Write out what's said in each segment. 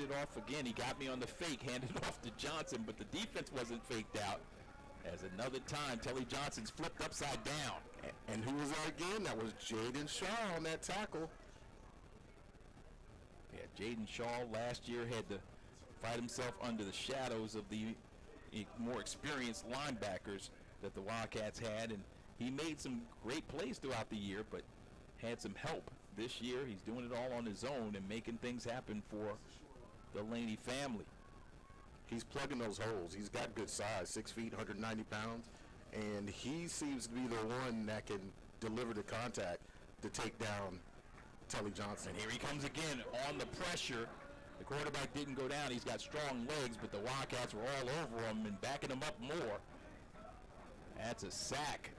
handed it off again. He got me on the fake, handed it off to Johnson, but the defense wasn't faked out. As another time, Telly Johnson's flipped upside down. And who was that again? That was Jaden Shaw on that tackle. Yeah, Jaden Shaw last year had to fight himself under the shadows of the more experienced linebackers that the Wildcats had, and he made some great plays throughout the year, but had some help. This year, he's doing it all on his own and making things happen for the Laney family. He's plugging those holes. He's got good size, 6 feet, 190 pounds, and he seems to be the one that can deliver the contact to take down Telly Johnson. And here he comes again on the pressure. The quarterback didn't go down. He's got strong legs, but the Wildcats were all over him and backing him up more. That's a sack.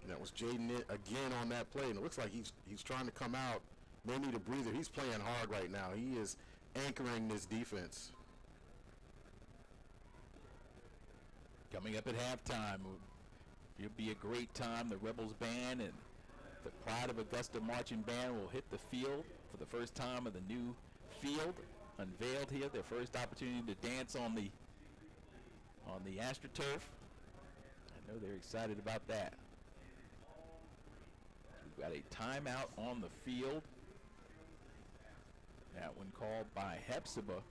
And that was Jaden again on that play, and it looks like he's trying to come out. May need a breather. He's playing hard right now. He is anchoring this defense. Coming up at halftime, it'll be a great time. The Rebels band and the Pride of Augusta marching band will hit the field for the first time of the new field unveiled here. Their first opportunity to dance on the AstroTurf. I know they're excited about that. We've got a timeout on the field. That one called by Hephzibah.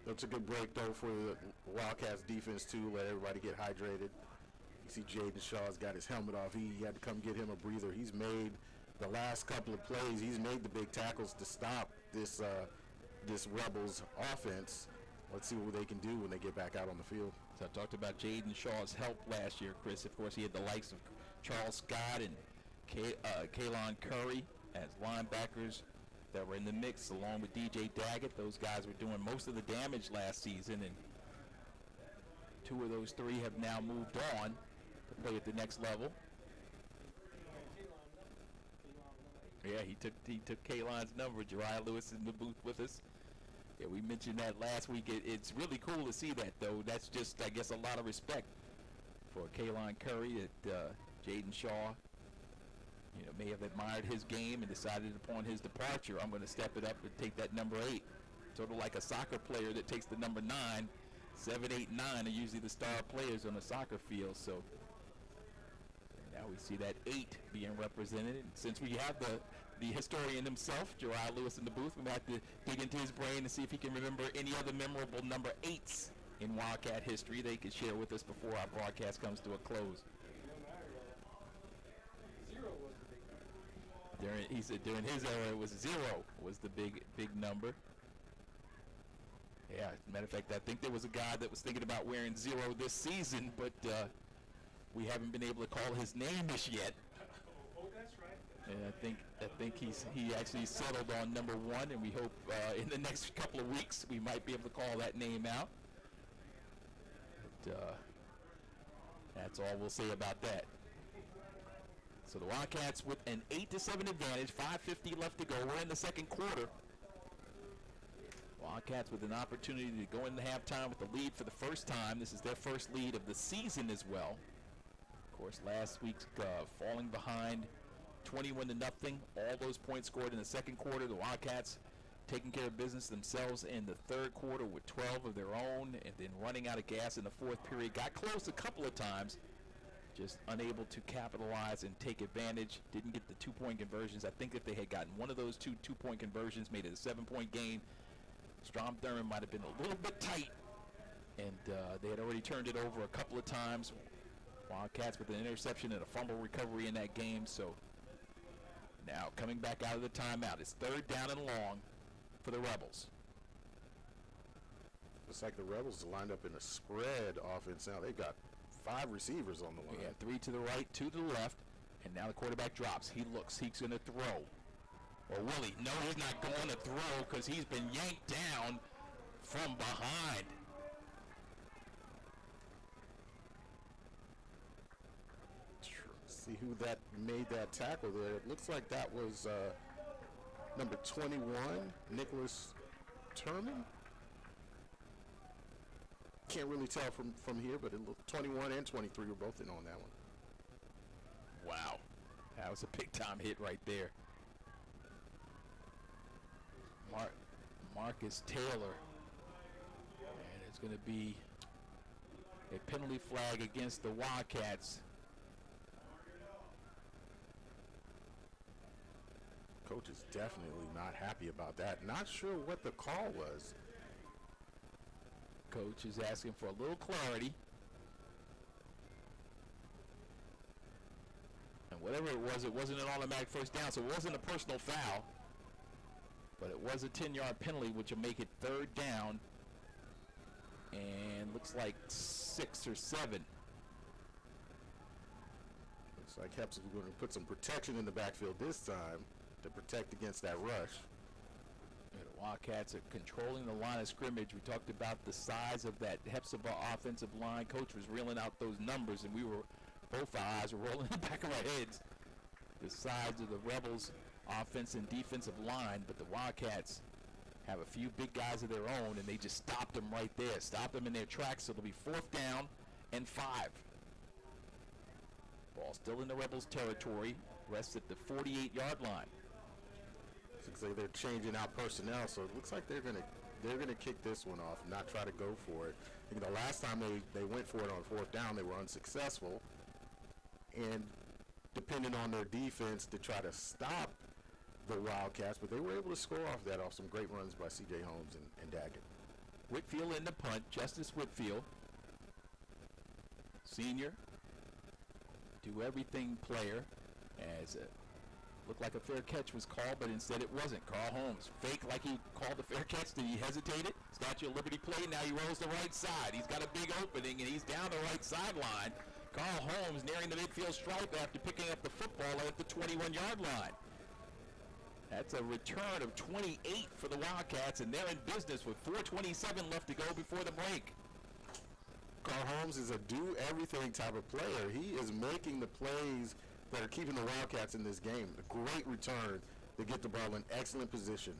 That's a good break, though, for the Wildcats defense, too. Let everybody get hydrated. You see Jaden Shaw's got his helmet off. He had to come get him a breather. He's made the last couple of plays. He's made the big tackles to stop this Rebels offense. Let's see what they can do when they get back out on the field. So I talked about Jaden Shaw's help last year, Chris. Of course, he had the likes of Charles Scott and Kaylon Curry as linebackers that were in the mix, along with DJ Daggett. Those guys were doing most of the damage last season, and two of those three have now moved on to play at the next level. Yeah, he took Kaylon's number. Jariah Lewis in the booth with us. Yeah, we mentioned that last week. It's really cool to see that, though. That's just, I guess, a lot of respect for Kaylon Curry that Jaden Shaw, may have admired his game and decided upon his departure, I'm going to step it up and take that number 8. Sort of like a soccer player that takes the number 9. 7, 8, 9 are usually the star players on a soccer field. So now we see that 8 being represented. And since we have the historian himself, Jariah Lewis, in the booth, we might have to dig into his brain and see if he can remember any other memorable number 8s in Wildcat history they could share with us before our broadcast comes to a close. He said during his era, it was 0 was the big number. Yeah, as a matter of fact, I think there was a guy that was thinking about wearing 0 this season, but we haven't been able to call his name just yet. Oh, that's right. And I think he actually settled on number 1, and we hope in the next couple of weeks we might be able to call that name out. But that's all we'll say about that. So the Wildcats with an 8-7 advantage, 5:50 left to go. We're in the second quarter. Wildcats with an opportunity to go into halftime with the lead for the first time. This is their first lead of the season as well. Of course, last week's falling behind 21-0. All those points scored in the second quarter. The Wildcats taking care of business themselves in the third quarter with 12 of their own, and then running out of gas in the fourth period. Got close a couple of times, just unable to capitalize and take advantage. Didn't get the 2-point conversions. I think if they had gotten one of those two-point conversions, made it a 7-point game, Strom Thurmond might have been a little bit tight, and they had already turned it over a couple of times. Wildcats with an interception and a fumble recovery in that game. So now coming back out of the timeout, it's 3rd down and long for the Rebels. Looks like the Rebels lined up in a spread offense now. They've got 5 receivers on the line. Yeah, 3 to the right, 2 to the left, and now the quarterback drops. He looks, he's going to throw. Or will he? No, he's not going to throw because he's been yanked down from behind. See who that made that tackle there. It looks like that was number 21, Nicholas Turman. Can't really tell from here, but it looked 21 and 23 were both in on that one. it's a big-time hit right there. Marcus Taylor. And it's going to be a penalty flag against the Wildcats. Coach is definitely not happy about that. Not sure what the call was. Coach is asking for a little clarity. And whatever it wasn't an automatic first down, so it wasn't a personal foul. But it was a 10-yard penalty, which will make it 3rd down. And looks like 6 or 7. Looks like Hephzibah going to put some protection in the backfield this time to protect against that rush. The Wildcats are controlling the line of scrimmage. We talked about the size of that Hephzibah offensive line. Coach was reeling out those numbers, and both our eyes were rolling in the back of our heads. The size of the Rebels' offense and defensive line, but the Wildcats have a few big guys of their own, and they just stopped them right there. Stopped them in their tracks, so it'll be 4th down and 5. Ball still in the Rebels' territory. Rests at the 48-yard line. Looks like they're changing out personnel, so it looks like they're gonna kick this one off, not try to go for it. I think the last time they went for it on 4th down, they were unsuccessful, and depending on their defense to try to stop the Wildcats, but they were able to score off that off some great runs by C.J. Holmes and Daggett. Whitfield in the punt, Justice Whitfield, senior, do everything player, as a looked like a fair catch was called, but instead it wasn't. Carl Holmes fake like he called the fair catch, then he hesitated. Statue of Liberty play, now he rolls the right side. He's got a big opening, and he's down the right sideline. Carl Holmes nearing the midfield stripe after picking up the football at the 21-yard line. That's a return of 28 for the Wildcats, and they're in business with 4:27 left to go before the break. Carl Holmes is a do-everything type of player. He is making the plays that are keeping the Wildcats in this game. A great return to get the ball in excellent position.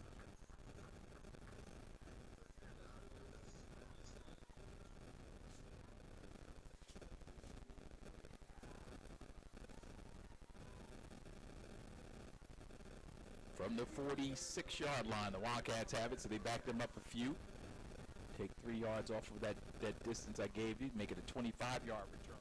From the 46-yard line, the Wildcats have it, so they back them up a few. Take 3 yards off of that distance I gave you, make it a 25-yard return.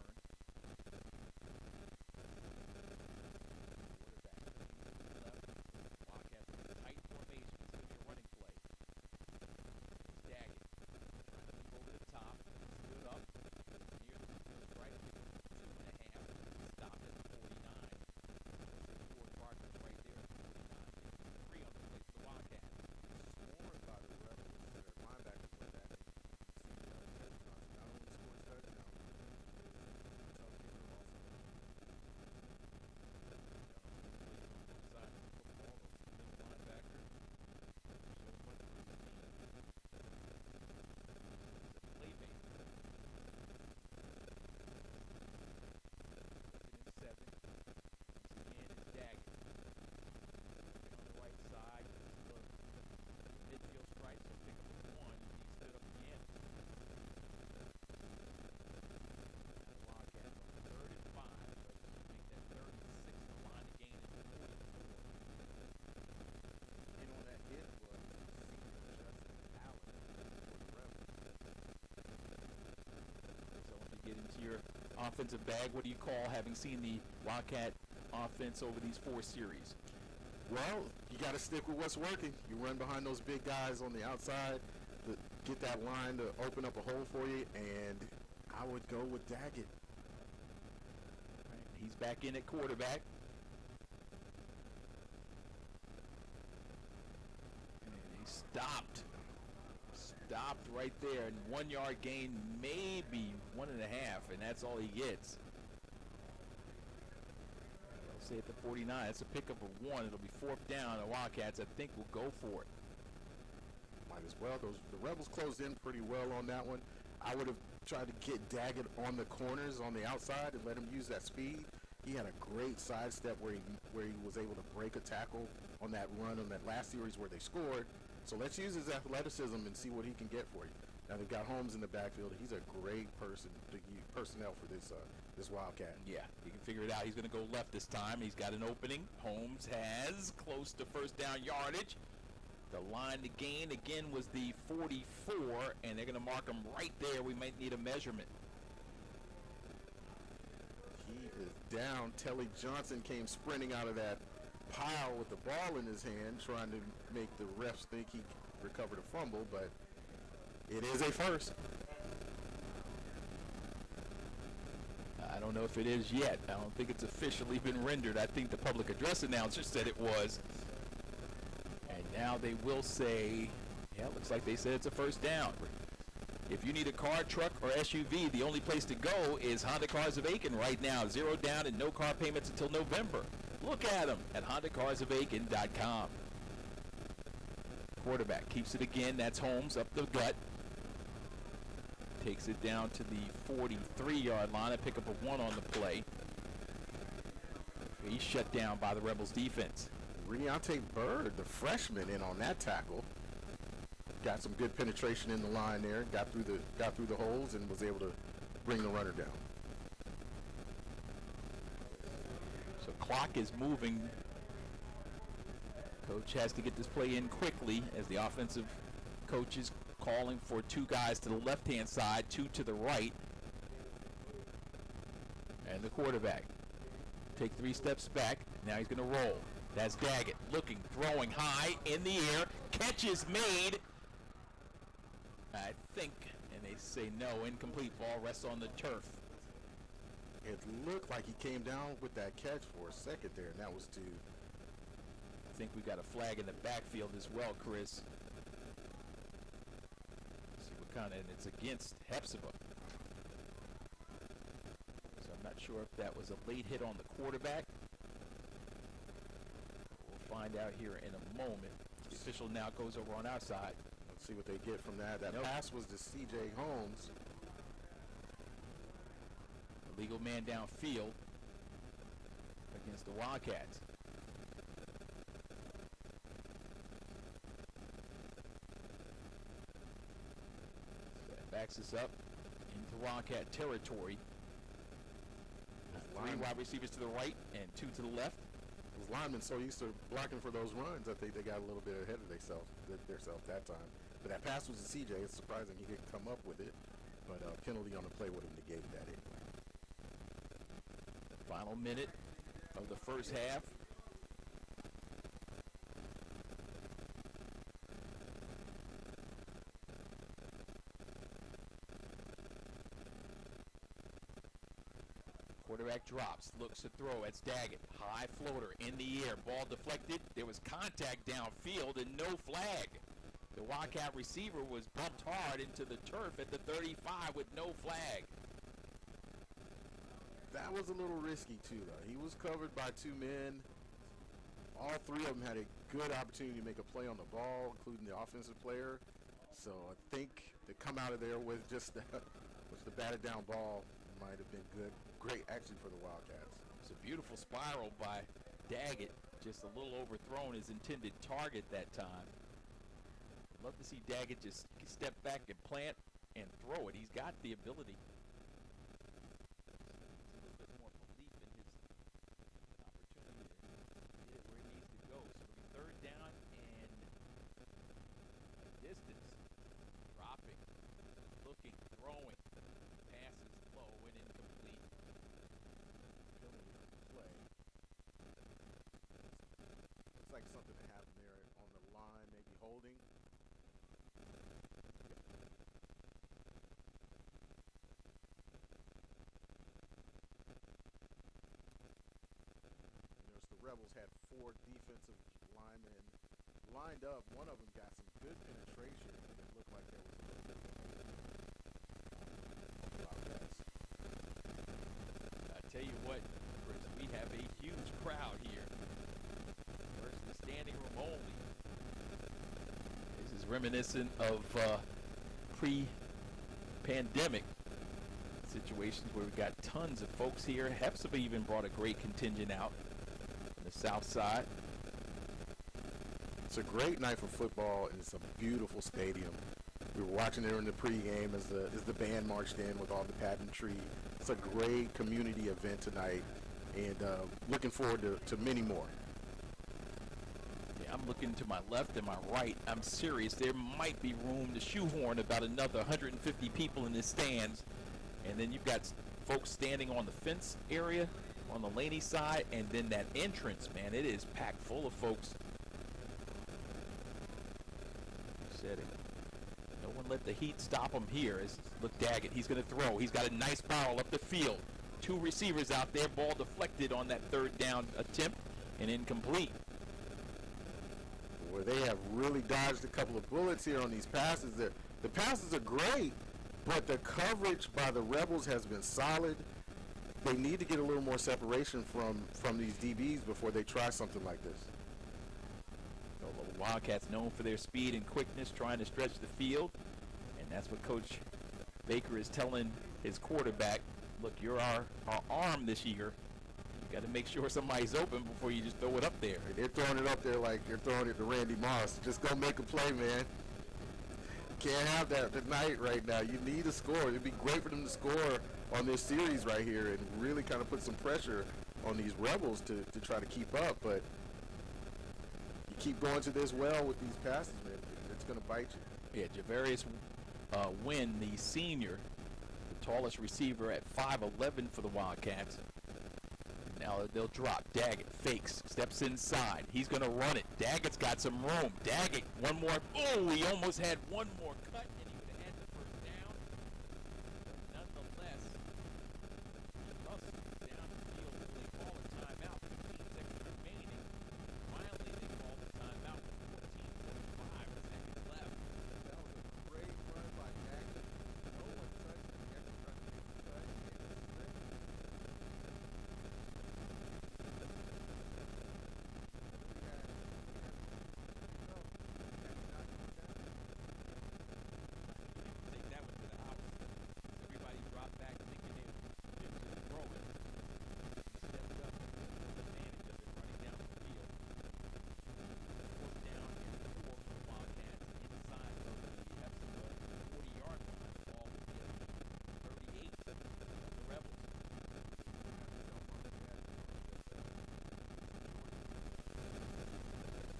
Your offensive bag, what do you call having seen the Wildcat offense over these 4 series? Well, you got to stick with what's working. You run behind those big guys on the outside to get that line to open up a hole for you, and I would go with Daggett. Right, he's back in at quarterback. And he stopped right there, and 1 yard gain, maybe 1.5, and that's all he gets. I'll say at the 49, it's a pickup of 1. It'll be 4th down. The Wildcats, I think, will go for it. Might as well. The Rebels closed in pretty well on that one. I would have tried to get Daggett on the corners on the outside and let him use that speed. He had a great sidestep where he was able to break a tackle on that run on that last series where they scored. So let's use his athleticism and see what he can get for you. Now they've got Holmes in the backfield. He's a great personnel for this Wildcat. Yeah, he can figure it out. He's going to go left this time. He's got an opening. Holmes has close to first down yardage. The line to gain again was the 44, and they're going to mark him right there. We might need a measurement. He is down. Telly Johnson came sprinting out of that pile with the ball in his hand, trying to make the refs think he recovered a fumble, but it is a first. I don't know if it is yet. I don't think it's officially been rendered. I think the public address announcer said it was. And now they will say, yeah, it looks like they said it's a first down. If you need a car, truck, or SUV, the only place to go is Honda Cars of Aiken right now. 0 down and no car payments until November. Look at them at HondaCarsOfAiken.com. Quarterback keeps it again. That's Holmes up the gut. Takes it down to the 43-yard line. I pick up a 1 on the play. He's shut down by the Rebels defense. Reonte Bird, the freshman, in on that tackle. Got some good penetration in the line there. Got through the holes and was able to bring the runner down. So clock is moving. Coach has to get this play in quickly as the offensive coach is calling for 2 guys to the left-hand side, 2 to the right. And the quarterback take 3 steps back. Now he's going to roll. That's Daggett looking, throwing high in the air. Catch is made. I think, and they say no, incomplete. Ball rests on the turf. It looked like he came down with that catch for a second there, and that was to... I think we got a flag in the backfield as well, Chris. See what kind of, and it's against Hephzibah. So I'm not sure if that was a late hit on the quarterback. We'll find out here in a moment. The official now goes over on our side. Let's see what they get from that. That pass was to C.J. Holmes. Illegal man downfield against the Wildcats. Backs us up into Wildcat territory. 3 wide receivers to the right and 2 to the left. Those linemen so used to blocking for those runs, I think they got a little bit ahead of themselves that time. But that pass was to CJ. It's surprising he didn't come up with it. But a penalty on the play would have negated that anyway. Final minute of the first half. Quarterback drops, looks to throw. It's Daggett. High floater in the air. Ball deflected. There was contact downfield and no flag. The Wildcat receiver was bumped hard into the turf at the 35 with no flag. That was a little risky too, though. He was covered by 2 men. All 3 of them had a good opportunity to make a play on the ball, including the offensive player. So I think to come out of there with just the batted down ball might have been good. Great action for the Wildcats. It's a beautiful spiral by Daggett. Just a little overthrown his intended target that time. Love to see Daggett just step back and plant and throw it. He's got the ability. A little bit more belief in his opportunity to get it where he needs to go. So it'll be 3rd down and a distance. Dropping, looking, throwing. Pass is low and incomplete. Penalty on the play. Looks like something that happened there on the line, maybe holding. Rebels had 4 defensive linemen lined up. One of them got some good penetration, and it looked like there was a little bit of Wildcats. I tell you what, Chris, we have a huge crowd here versus standing room only. This is reminiscent of pre-pandemic situations where we've got tons of folks here. Hephzibah even brought a great contingent out. The south side. It's a great night for football, and it's a beautiful stadium. We were watching there in the pregame as the band marched in with all the pageantry. It's a great community event tonight, and looking forward to many more. Yeah, I'm looking to my left and my right. I'm serious. There might be room to shoehorn about another 150 people in the stands. And then you've got folks standing on the fence area on the Laney side, and then that entrance, man, it is packed full of folks. Said it. No one let the heat stop him here. Look, Daggett, he's going to throw. He's got a nice barrel up the field. 2 receivers out there, ball deflected on that 3rd down attempt and incomplete. Well, they have really dodged a couple of bullets here on these passes. The passes are great, but the coverage by the Rebels has been solid. They need to get a little more separation from these DBs before they try something like this. The Wildcats known for their speed and quickness, trying to stretch the field, and that's what Coach Baker is telling his quarterback. Look, you're our arm this year. You got to make sure somebody's open before you just throw it up there. They're throwing it up there like they're throwing it to Randy Moss. Just go make a play, man. Can't have that tonight right now. You need a score. It'd be great for them to score on this series right here and really kind of put some pressure on these Rebels to try to keep up. But you keep going to this well with these passes, man. It's going to bite you. Yeah, Javarius Wynn, the senior, the tallest receiver at 5'11" for the Wildcats. Now they'll drop. Daggett fakes, steps inside. He's going to run it. Daggett's got some room. Daggett, one more. Oh, he almost had one more cut, and he would have had the 1st down. But nonetheless, Russell down the field. They call a timeout. 15 seconds remaining. Finally, they call the timeout with 14.5 seconds left. That was a great run by Daggett. No one touched him. He had to try to get the touch. Take that one to the house. Everybody dropped back thinking they were just throwing. He stepped up, took advantage of it, running down the field. 4th down and 4 for the Wildcats inside of the Hephzibah 40-yard line. The ball will be at 38 for the Rebels.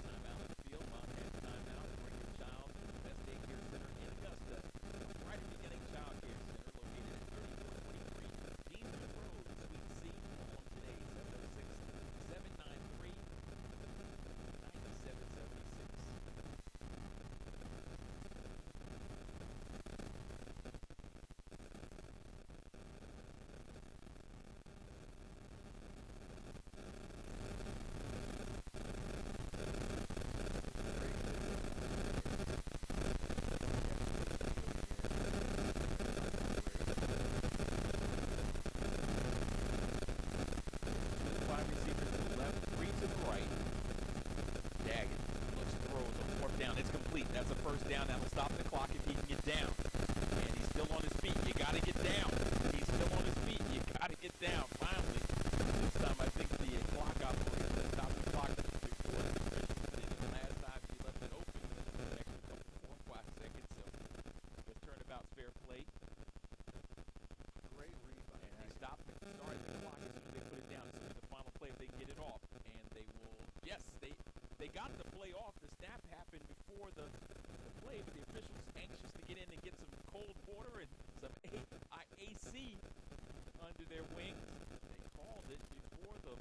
Timeout on the field. Wildcats timeout. Bring your child to the best daycare center in Augusta. Right at Beginning Child Care Center, located at 3423 Deanwood Road, Suite C. On today, 706-793-9776. That's a 1st down. That'll stop the clock if he can get down. And he's still on his feet. You got to get down. He's still on his feet. You got to get down. Finally, this time I think the clock operator stopped the clock before the officials did. The last time he left it open, an extra couple 4 or 5 seconds. So the turnabout's fair play. Great read by And they stopped the started the clock as soon as they put it down. As soon as the final play, if they get it off. And they will, yes, they got the play off. The snap happened before the play, but the officials anxious to get in and get some cold water and some AC under their wings. They called it before the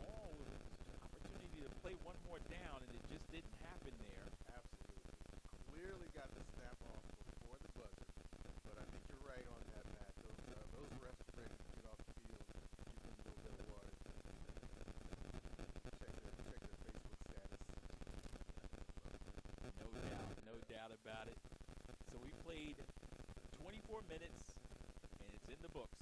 ball was an opportunity to play one more down, and it just didn't happen there. Absolutely. Clearly got the snap off before the buzzer. But I think you're right on that, Matt. Those refs are ready to get off the field, give them a little bit of water. Check their Facebook status. No doubt about it. So we played 24 minutes, and it's in the books.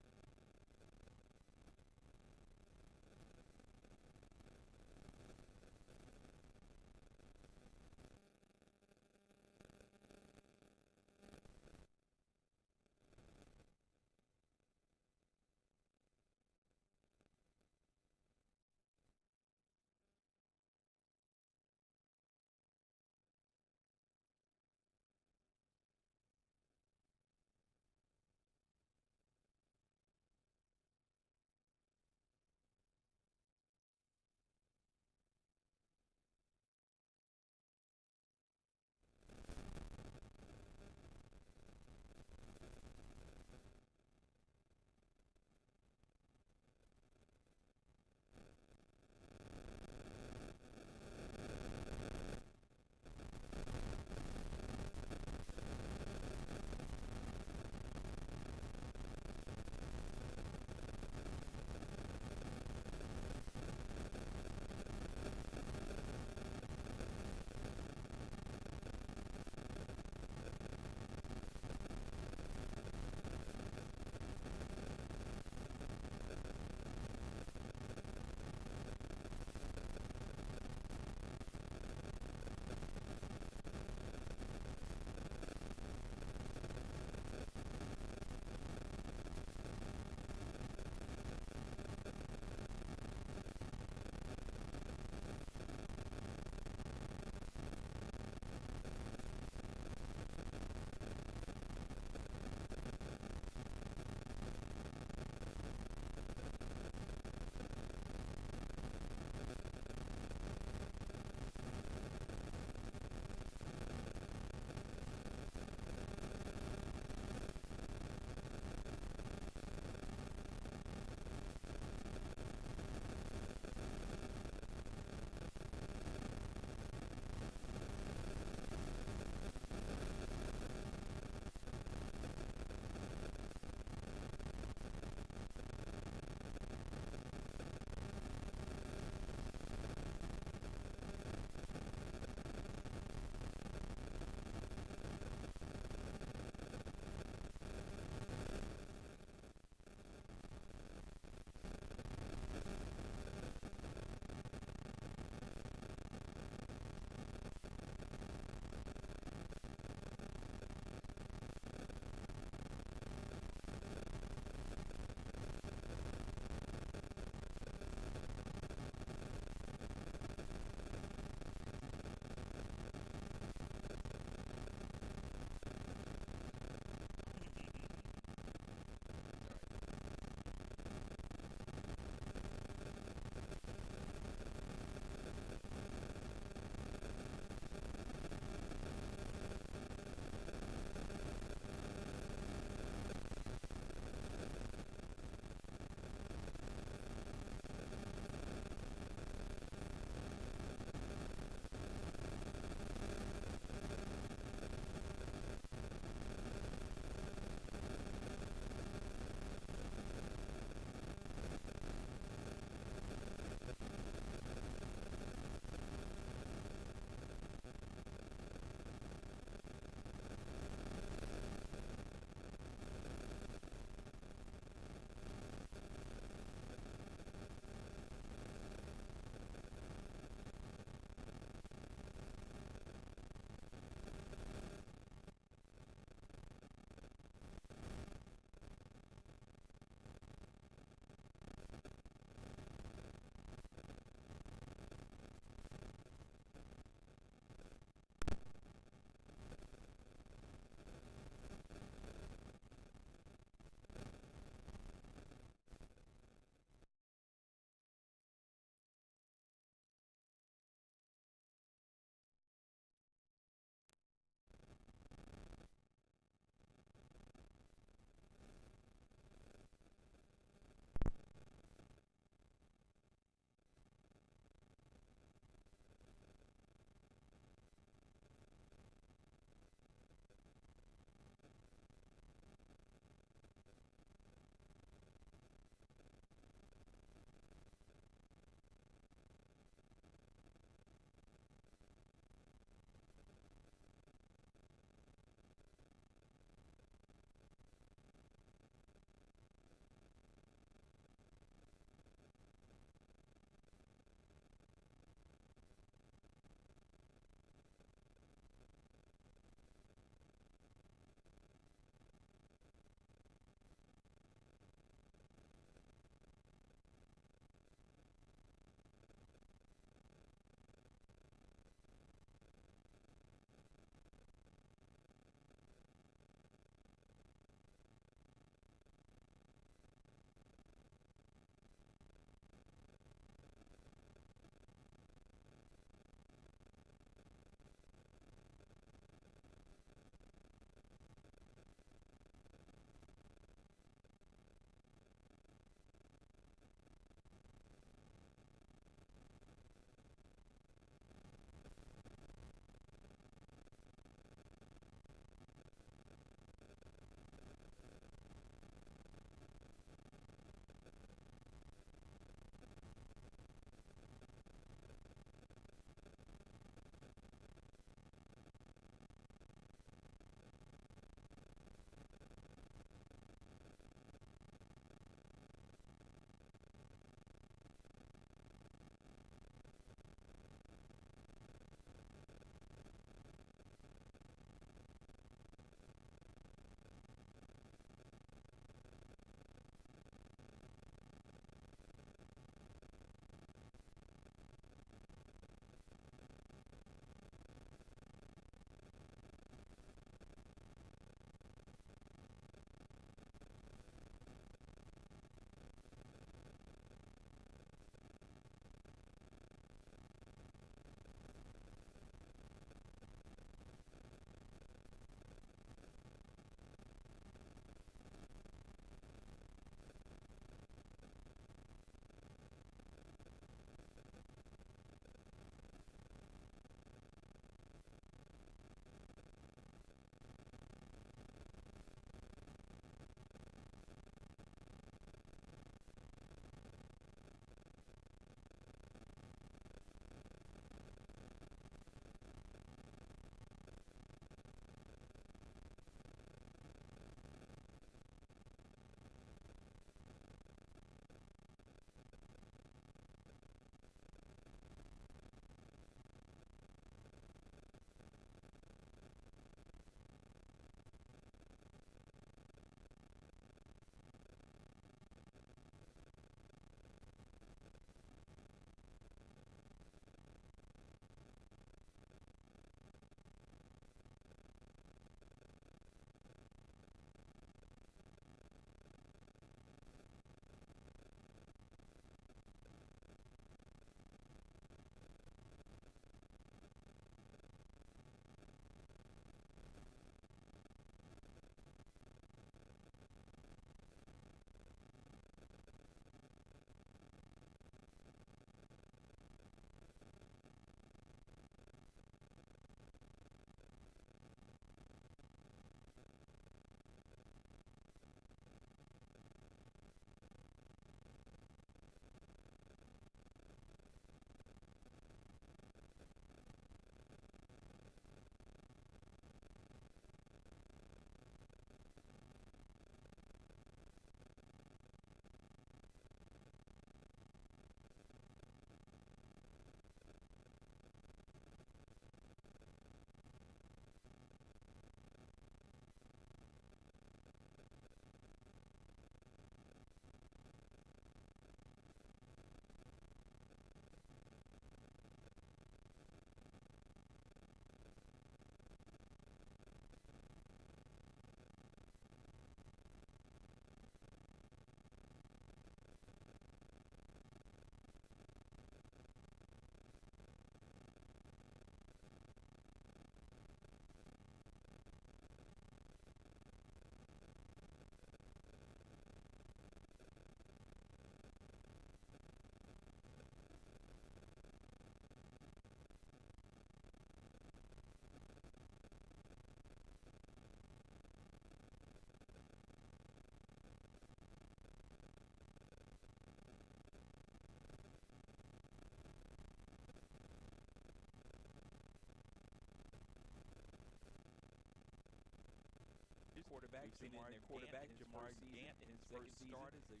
We've seen it in their quarterback, Jamar Gant, in his first start as a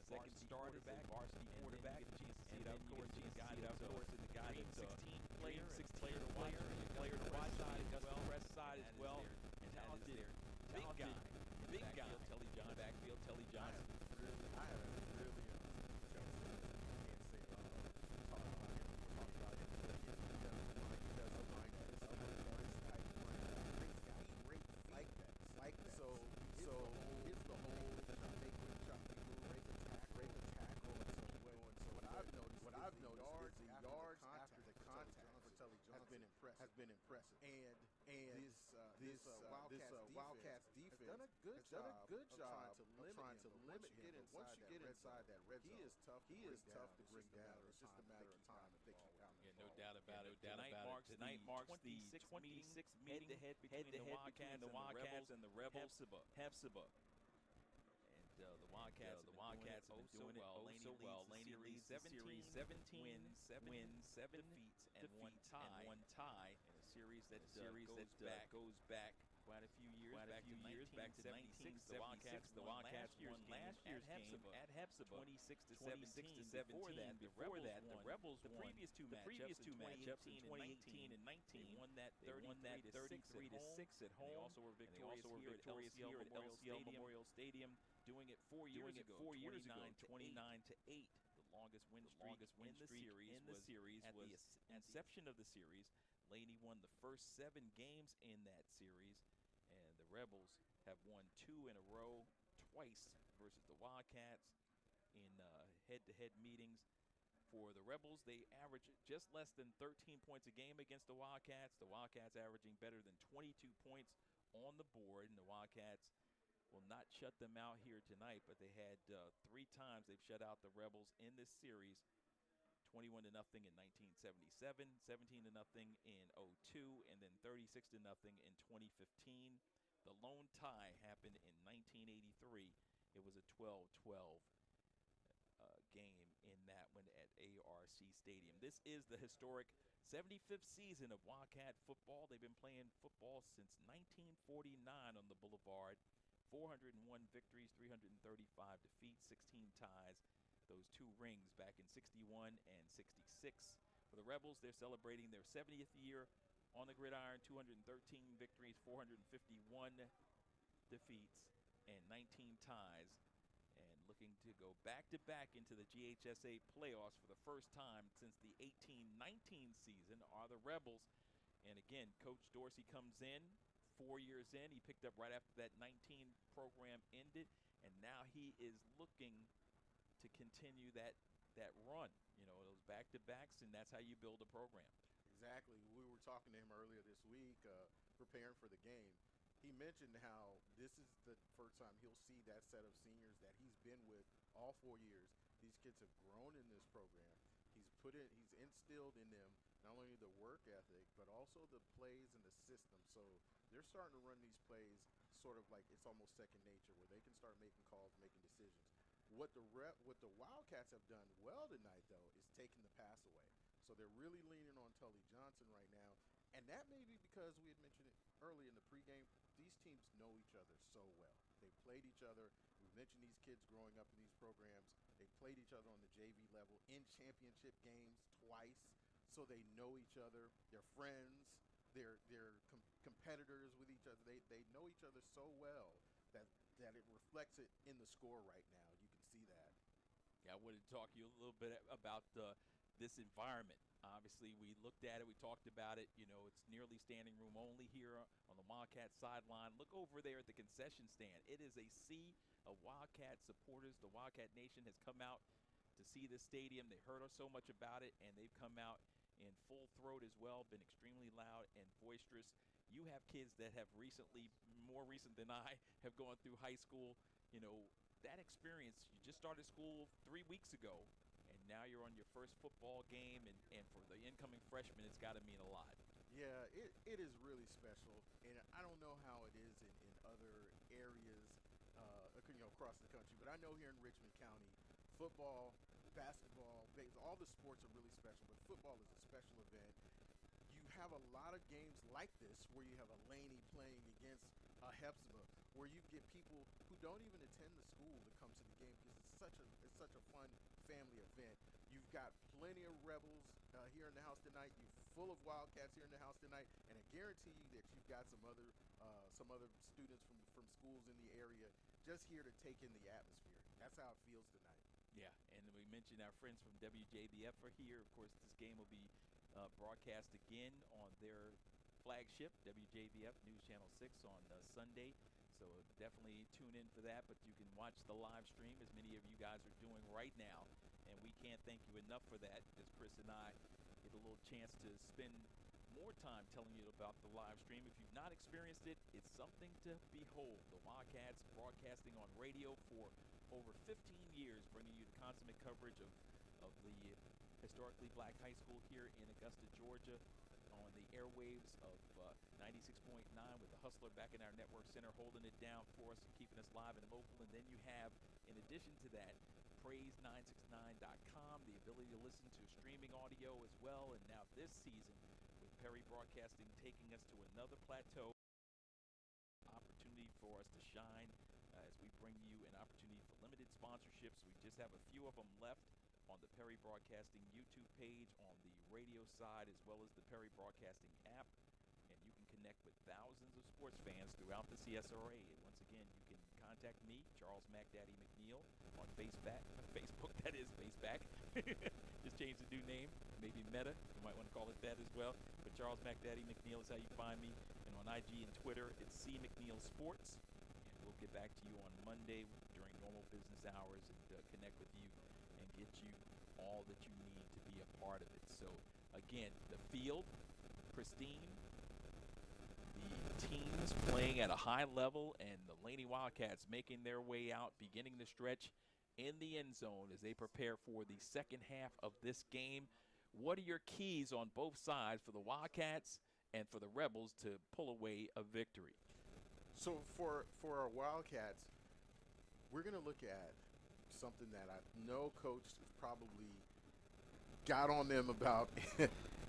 varsity quarterback, and then you get a chance to see it up course, and the guy that's 16 player to watch side as well, and talented, big guy, backfield Telly Johnson. I haven't really can't say a lot of talk about him. Talk about him. He does like that. Like that. So it's the whole break tackle. So what I've noticed is the yards after the contact for Telly Johnson has been impressive. And this Wildcats defense has done a good job trying to limit him. Once you get inside that red zone, he is tough to bring down. It's just a matter of time if they keep down. Yeah, no doubt about it. Tonight marks the 26th meeting head-to-head between the Wildcats and the Rebels. Hephzibah. And the Wildcats have been doing it so well. Laney leads 17 wins, 7 defeats, and one tie in a series that goes back quite a few years, back to 1976. The Wildcats won last year's game at Hephzibah, 26-17. Before that, the Rebels won the previous two matchups in 2018 and 19. They won that 33-6 at home. They also were victorious here at LCL Memorial Stadium, doing it 4 years ago, 29-8. The longest win streak in the series was at the inception of the series. Laney won the first 7 games in that series, and the Rebels have won 2 in a row, twice versus the Wildcats in head-to-head meetings. For the Rebels, they average just less than 13 points a game against the Wildcats averaging better than 22 points on the board, and the Wildcats will not shut them out here tonight, but they had 3 times they've shut out the Rebels in this series. 21-0 in 1977, 17-0 in 2002, and then 36-0 in 2015. The lone tie happened in 1983. It was a 12-12 game in that one at ARC Stadium. This is the historic 75th season of Wildcat football. They've been playing football since 1949 on the Boulevard. 401 victories, 335 defeats, 16 ties. Those 2 rings back in 61 and 66. For the Rebels, they're celebrating their 70th year on the gridiron, 213 victories, 451 defeats, and 19 ties. And looking to go back-to-back into the GHSA playoffs for the first time since the 18-19 season are the Rebels. And again, Coach Dorsey comes in 4 years in. He picked up right after that 19 program ended, and now he is looking to continue that run, those back-to-backs, and that's how you build a program. Exactly. We were talking to him earlier this week, preparing for the game. He mentioned how this is the first time he'll see that set of seniors that he's been with all 4 years. These kids have grown in this program. He's instilled in them not only the work ethic, but also the plays and the system. So they're starting to run these plays sort of like it's almost second nature, where they can start making calls, making decisions. What the Wildcats have done well tonight, though, is taking the pass away. So they're really leaning on Telly Johnson right now. And that may be because we had mentioned it early in the pregame. These teams know each other so well. They played each other. We mentioned these kids growing up in these programs. They played each other on the JV level in championship games twice. So they know each other. They're friends. They're competitors with each other. They know each other so well that it reflects it in the score right now. You can see that. Yeah, I wanted to talk to you a little bit about this environment. Obviously, we looked at it, we talked about it. It's nearly standing room only here on the Wildcat sideline. Look over there at the concession stand. It is a sea of Wildcat supporters. The Wildcat Nation has come out to see this stadium. They heard us so much about it, and they've come out in full throat as well, been extremely loud and boisterous. You have kids that have more recent than I, have gone through high school. That experience, you just started school 3 weeks ago, and now you're on your first football game, and for the incoming freshmen, it's got to mean a lot. Yeah, it is really special, and I don't know how it is in other areas across the country, but I know here in Richmond County, football, basketball, all the sports are really special, but football is a special event. You have a lot of games like this where you have a Laney playing against a Hephzibah, where you get people who don't even attend the school to come to the game because it's such a fun family event. You've got plenty of Rebels here in the house tonight. You're full of Wildcats here in the house tonight, and I guarantee you that you've got some other students from schools in the area just here to take in the atmosphere. That's how it feels tonight. Yeah, and we mentioned our friends from WJBF are here. Of course, this game will be broadcast again on their flagship, WJBF News Channel 6, on Sunday. So definitely tune in for that, but you can watch the live stream, as many of you guys are doing right now. And we can't thank you enough for that, as Chris and I get a little chance to spend more time telling you about the live stream. If you've not experienced it, it's something to behold. The Wildcats broadcasting on radio for over 15 years, bringing you the consummate coverage of the historically black high school here in Augusta, Georgia, on the airwaves of 96.9 with the Hustler back in our network center holding it down for us and keeping us live and local. And then you have, in addition to that, praise969.com, the ability to listen to streaming audio as well. And now this season, with Perry Broadcasting taking us to another plateau, opportunity for us to shine as we bring you an opportunity for limited sponsorships. We just have a few of them left on the Perry Broadcasting YouTube page, on the radio side, as well as the Perry Broadcasting app. And you can connect with thousands of sports fans throughout the CSRA. And once again, you can contact me, Charles Mac Daddy McNeil, on Facebook, that is Faceback. Just changed the new name, maybe Meta, you might want to call it that as well. But Charles Mac Daddy McNeil is how you find me. And on IG and Twitter, it's C McNeil Sports. And we'll get back to you on Monday during normal business hours and connect with you and get you all that you need to be a part of it. So again, the field, pristine, the teams playing at a high level, and the Laney Wildcats making their way out, beginning the stretch in the end zone as they prepare for the second half of this game. What are your keys on both sides for the Wildcats and for the Rebels to pull away a victory? So for our Wildcats, we're going to look at something that I know Coach probably got on them about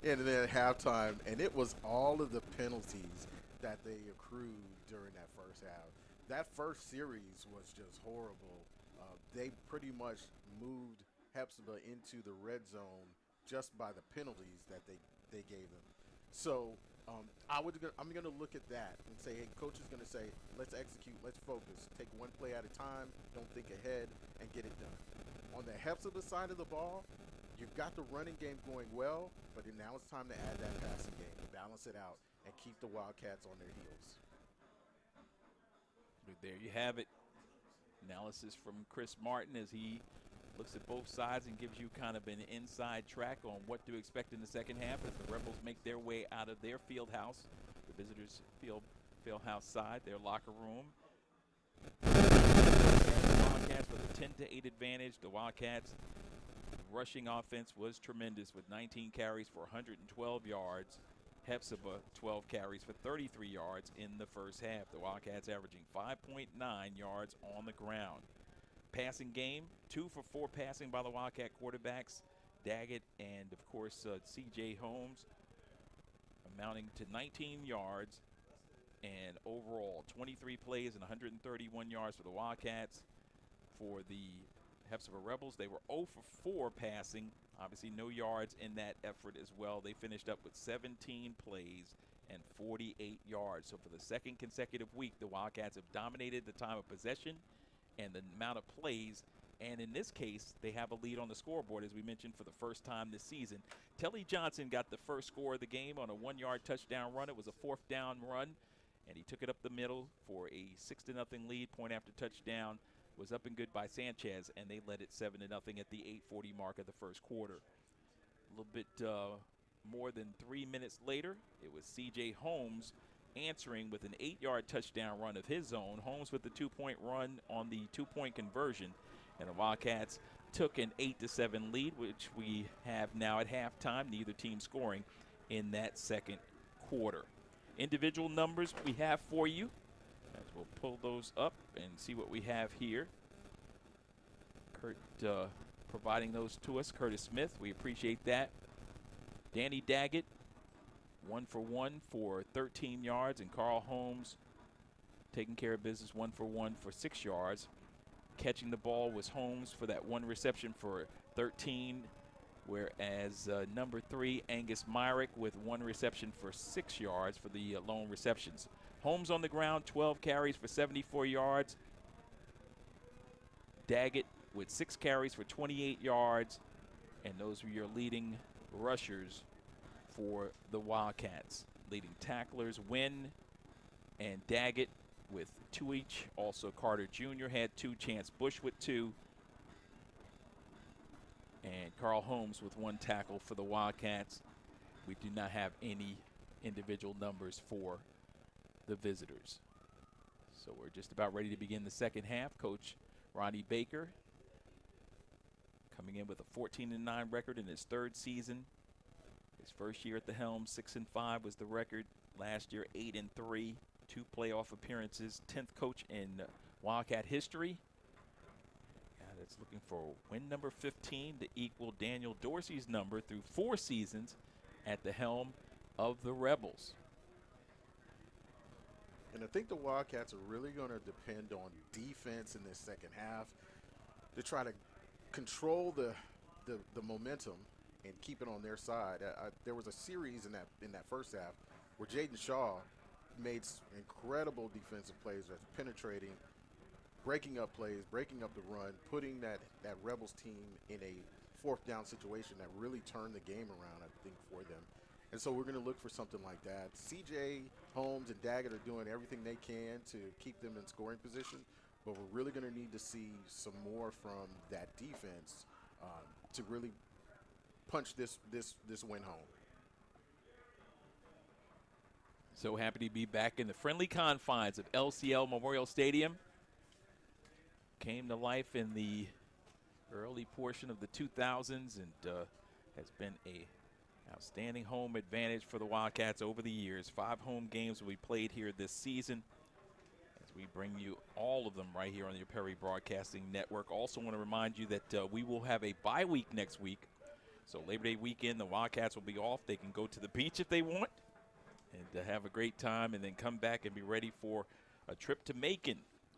in their halftime, and it was all of the penalties that they accrued during that first half. That first series was just horrible. They pretty much moved Hephzibah into the red zone just by the penalties that they gave them. So I'm going to look at that and say, hey, Coach is going to say, let's execute, let's focus, take one play at a time, don't think ahead, and get it done. On the Hephzibah side of the ball, you've got the running game going well, but now it's time to add that passing game, balance it out, and keep the Wildcats on their heels. But there you have it. Analysis from Chris Martin as he looks at both sides and gives you kind of an inside track on what to expect in the second half as the Rebels make their way out of their field house, the visitors' field house side, their locker room. The Wildcats with a 10-8 advantage. The Wildcats' rushing offense was tremendous with 19 carries for 112 yards. Hephzibah 12 carries for 33 yards in the first half. The Wildcats averaging 5.9 yards on the ground. Passing game, 2 for 4 passing by the Wildcat quarterbacks, Daggett and, of course, C.J. Holmes, amounting to 19 yards. And overall, 23 plays and 131 yards for the Wildcats. For the Hephzibah Rebels, they were 0 for 4 passing. Obviously, no yards in that effort as well. They finished up with 17 plays and 48 yards. So for the second consecutive week, the Wildcats have dominated the time of possession and the amount of plays. And in this case, they have a lead on the scoreboard, as we mentioned, for the first time this season. Telly Johnson got the first score of the game on a 1-yard touchdown run. It was a 4th down run, and he took it up the middle for a 6-0 lead. Point after touchdown was up and good by Sanchez, and they led it 7-0 at the 8:40 mark of the first quarter. A little bit more than 3 minutes later, it was C.J. Holmes answering with an 8-yard touchdown run of his own. Holmes with the 2-point run on the 2-point conversion, and the Wildcats took an 8-7 lead, which we have now at halftime, neither team scoring in that second quarter. Individual numbers we have for you, as we'll pull those up and see what we have here. Kurt providing those to us, Curtis Smith, we appreciate that. Danny Daggett, 1 for 1 for 13 yards, and Carl Holmes, taking care of business 1 for 1 for 6 yards. Catching the ball was Holmes for that 1 reception for 13, whereas number 3, Angus Myrick, with 1 reception for 6 yards for the lone receptions. Holmes on the ground, 12 carries for 74 yards. Daggett with 6 carries for 28 yards. And those were your leading rushers for the Wildcats. Leading tacklers, Wynn and Daggett with 2 each. Also Carter Jr. had 2, Chance Bush with 2. And Carl Holmes with 1 tackle for the Wildcats. We do not have any individual numbers for the visitors. So we're just about ready to begin the second half. Coach Ronnie Baker coming in with a 14-9 record in his 3rd season. His first year at the helm, 6-5 was the record. Last year, 8-3, 2 playoff appearances, 10th coach in Wildcat history. That's looking for win number 15 to equal Daniel Dorsey's number through 4 seasons at the helm of the Rebels. And I think the Wildcats are really going to depend on defense in this second half to try to control the momentum and keep it on their side. There was a series in that first half where Jaden Shaw made incredible defensive plays, that's penetrating, breaking up plays, breaking up the run, putting that Rebels team in a 4th down situation that really turned the game around, I think, for them. And so we're going to look for something like that. CJ, Holmes, and Daggett are doing everything they can to keep them in scoring position, but we're really going to need to see some more from that defense to really punch this win home. So happy to be back in the friendly confines of LCL Memorial Stadium. Came to life in the early portion of the 2000s and has been a outstanding home advantage for the Wildcats over the years. 5 home games will be played here this season as we bring you all of them right here on the Perry Broadcasting Network. Also want to remind you that we will have a bye week next week. So Labor Day weekend, the Wildcats will be off. They can go to the beach if they want and have a great time and then come back and be ready for a trip to Macon.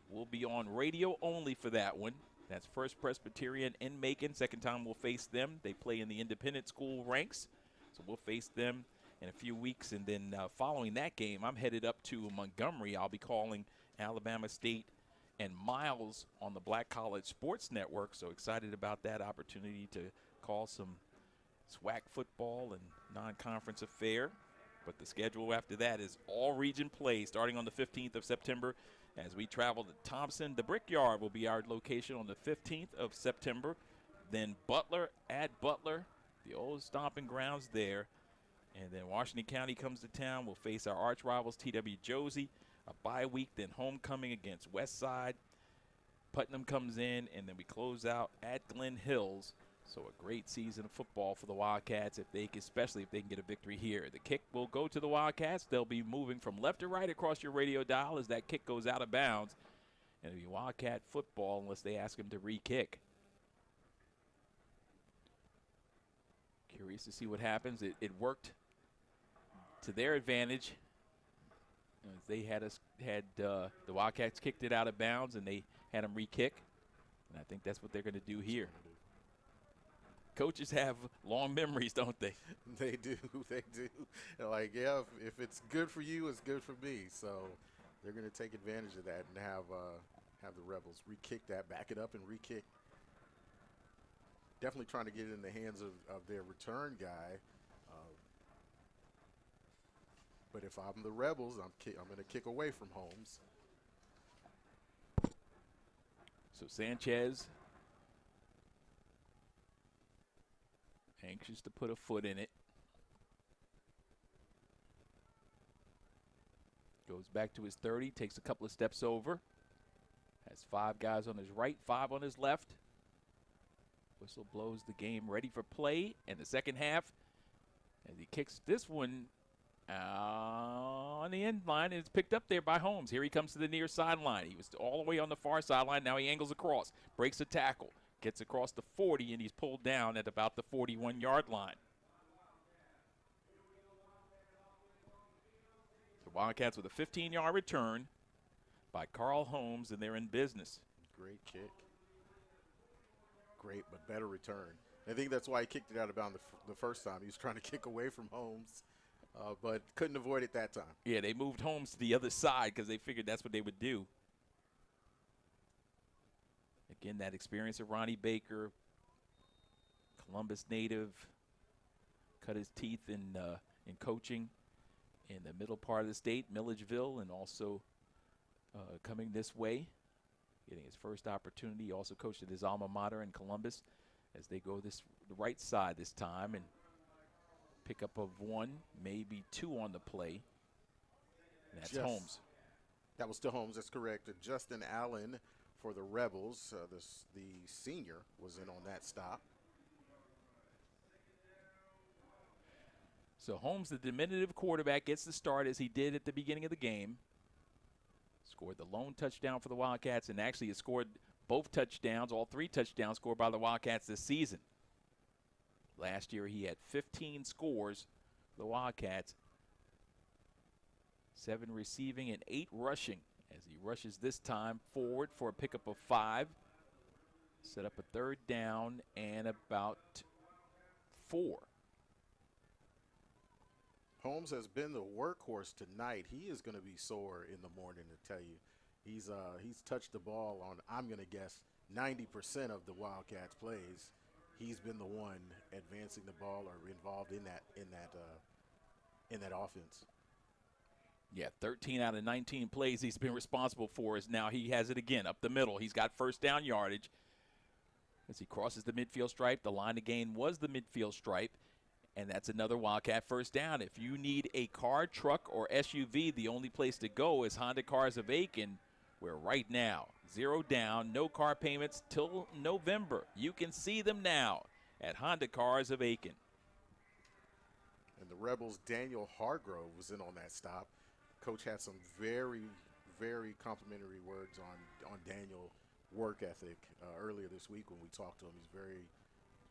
We'll be on radio only for that one. That's First Presbyterian in Macon. Second time we'll face them. They play in the independent school ranks. So we'll face them in a few weeks. And then following that game, I'm headed up to Montgomery. I'll be calling Alabama State and Miles on the Black College Sports Network. So excited about that opportunity to call some SWAC football and non-conference affair. But the schedule after that is all region play starting on the 15th of September as we travel to Thompson. The Brickyard will be our location on the 15th of September. Then Butler at Butler, the old stomping grounds there. And then Washington County comes to town. We'll face our arch rivals, T.W. Josie. A bye week, then homecoming against Westside. Putnam comes in, and then we close out at Glen Hills. So a great season of football for the Wildcats, especially if they can get a victory here. The kick will go to the Wildcats. They'll be moving from left to right across your radio dial as that kick goes out of bounds. And it'll be Wildcat football unless they ask him to re-kick. Curious to see what happens. It worked to their advantage. They had the Wildcats kicked it out of bounds, and they had them re-kick. And I think that's what they're going to do here. Coaches have long memories, don't they? They do. They do. They're like, yeah, if it's good for you, it's good for me. So they're going to take advantage of that and have the Rebels re-kick that, back it up and re-kick. Definitely trying to get it in the hands of their return guy. But if I'm the Rebels, I'm going to kick away from Holmes. So Sanchez anxious to put a foot in it. Goes back to his 30, takes a couple of steps over. Has 5 guys on his right, 5 on his left. Whistle blows the game ready for play in the second half. As he kicks this one on the end line, and it's picked up there by Holmes. Here he comes to the near sideline. He was all the way on the far sideline. Now he angles across, breaks a tackle, gets across the 40, and he's pulled down at about the 41-yard line. The Wildcats with a 15-yard return. by Carl Holmes, and they're in business. Great kick. Great, but better return. I think that's why he kicked it out of bounds the first time. He was trying to kick away from Holmes, but couldn't avoid it that time. Yeah, they moved Holmes to the other side because they figured that's what they would do. Again, that experience of Ronnie Baker, Columbus native, cut his teeth in coaching in the middle part of the state, Milledgeville, and also coming this way, getting his first opportunity. He also coached at his alma mater in Columbus as they go the right side this time and pick up of 1, maybe 2 on the play. And that's Holmes. That was still Holmes, that's correct. Justin Allen for the Rebels, the senior, was in on that stop. So Holmes, the diminutive quarterback, gets the start as he did at the beginning of the game. Scored the lone touchdown for the Wildcats, and actually has scored both touchdowns, all 3 touchdowns scored by the Wildcats this season. Last year he had 15 scores for the Wildcats, 7 receiving and 8 rushing, as he rushes this time forward for a pickup of 5. Set up a 3rd down and about 4. Holmes has been the workhorse tonight. He is going to be sore in the morning, to tell you. He's touched the ball on, I'm going to guess, 90% of the Wildcats plays. He's been the one advancing the ball or involved in that offense. Yeah, 13 out of 19 plays he's been responsible for is now he has it again up the middle. He's got first down yardage as he crosses the midfield stripe. The line of gain was the midfield stripe, and that's another Wildcat first down. If you need a car, truck, or SUV, the only place to go is Honda Cars of Aiken, where right now, 0 down, no car payments till November. You can see them now at Honda Cars of Aiken. And the Rebels' Daniel Hargrove was in on that stop. Coach had some very, very complimentary words on Daniel's work ethic earlier this week when we talked to him. He's very,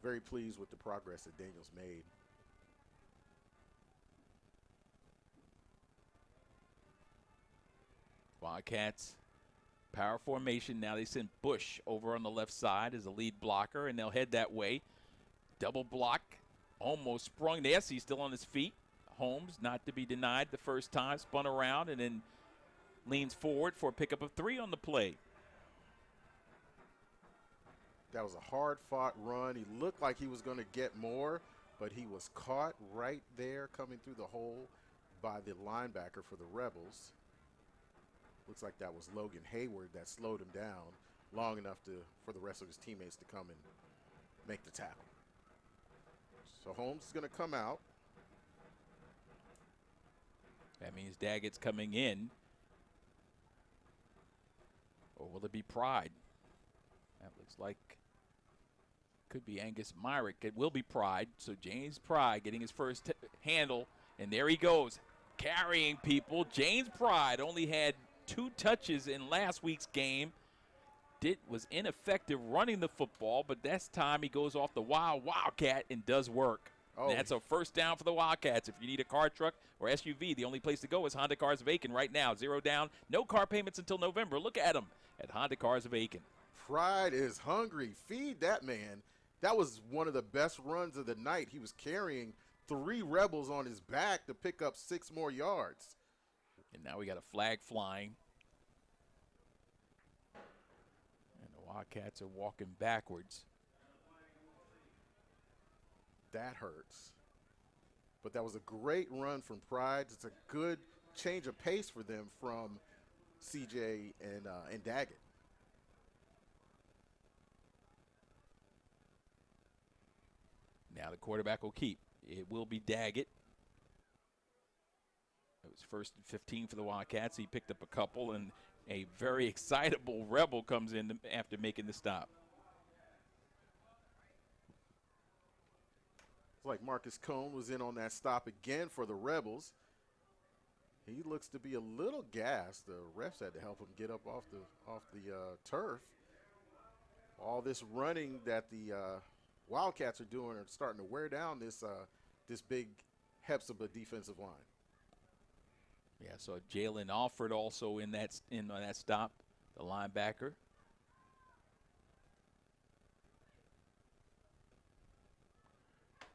very pleased with the progress that Daniel's made. Wildcats, power formation. Now they send Bush over on the left side as a lead blocker, and they'll head that way. Double block, almost sprung. Yes, he's still on his feet. Holmes, not to be denied the first time, spun around and then leans forward for a pickup of 3 on the play. That was a hard-fought run. He looked like he was going to get more, but he was caught right there coming through the hole by the linebacker for the Rebels. Looks like that was Logan Hayward that slowed him down long enough for the rest of his teammates to come and make the tackle. So Holmes is going to come out. That means Daggett's coming in. Or will it be Pride? That looks like could be Angus Myrick. It will be Pride. So James Pride getting his first handle. And there he goes, carrying people. James Pride only had 2 touches in last week's game. Was ineffective running the football, but this time he goes off the Wildcat and does work. Oh. And that's a first down for the Wildcats. If you need a car, truck, or SUV, the only place to go is Honda Cars of Aiken right now. 0 down, no car payments until November. Look at him at Honda Cars of Aiken. Pride is hungry. Feed that man. That was one of the best runs of the night. He was carrying 3 Rebels on his back to pick up 6 more yards. And now we got a flag flying. And the Wildcats are walking backwards. That hurts. But that was a great run from Pride. It's a good change of pace for them from CJ and Daggett. Now the quarterback will keep. It will be Daggett. It was 1st and 15 for the Wildcats. He picked up a couple, and a very excitable Rebel comes in after making the stop. It's like Marcus Cone was in on that stop again for the Rebels. He looks to be a little gassed. The refs had to help him get up off the turf. All this running that the Wildcats are doing are starting to wear down this big Hephzibah defensive line. Yeah, so Jalen Alford also in on that stop, the linebacker.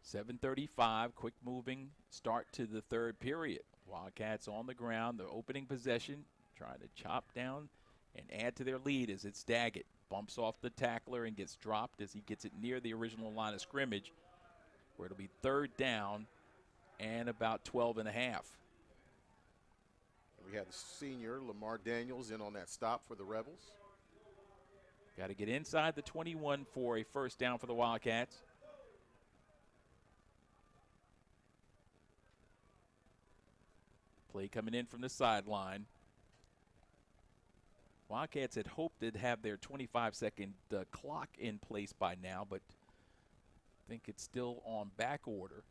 .735, quick moving start to the third period. Wildcats on the ground, the opening possession, trying to chop down and add to their lead as it's Daggett. Bumps off the tackler and gets dropped as he gets it near the original line of scrimmage, where it'll be third down and about 12 and a half. We had the senior, Lamar Daniels, in on that stop for the Rebels. Got to get inside the 21 for a first down for the Wildcats. Play coming in from the sideline. Wildcats had hoped they'd have their 25-second clock in place by now, but I think it's still on back order.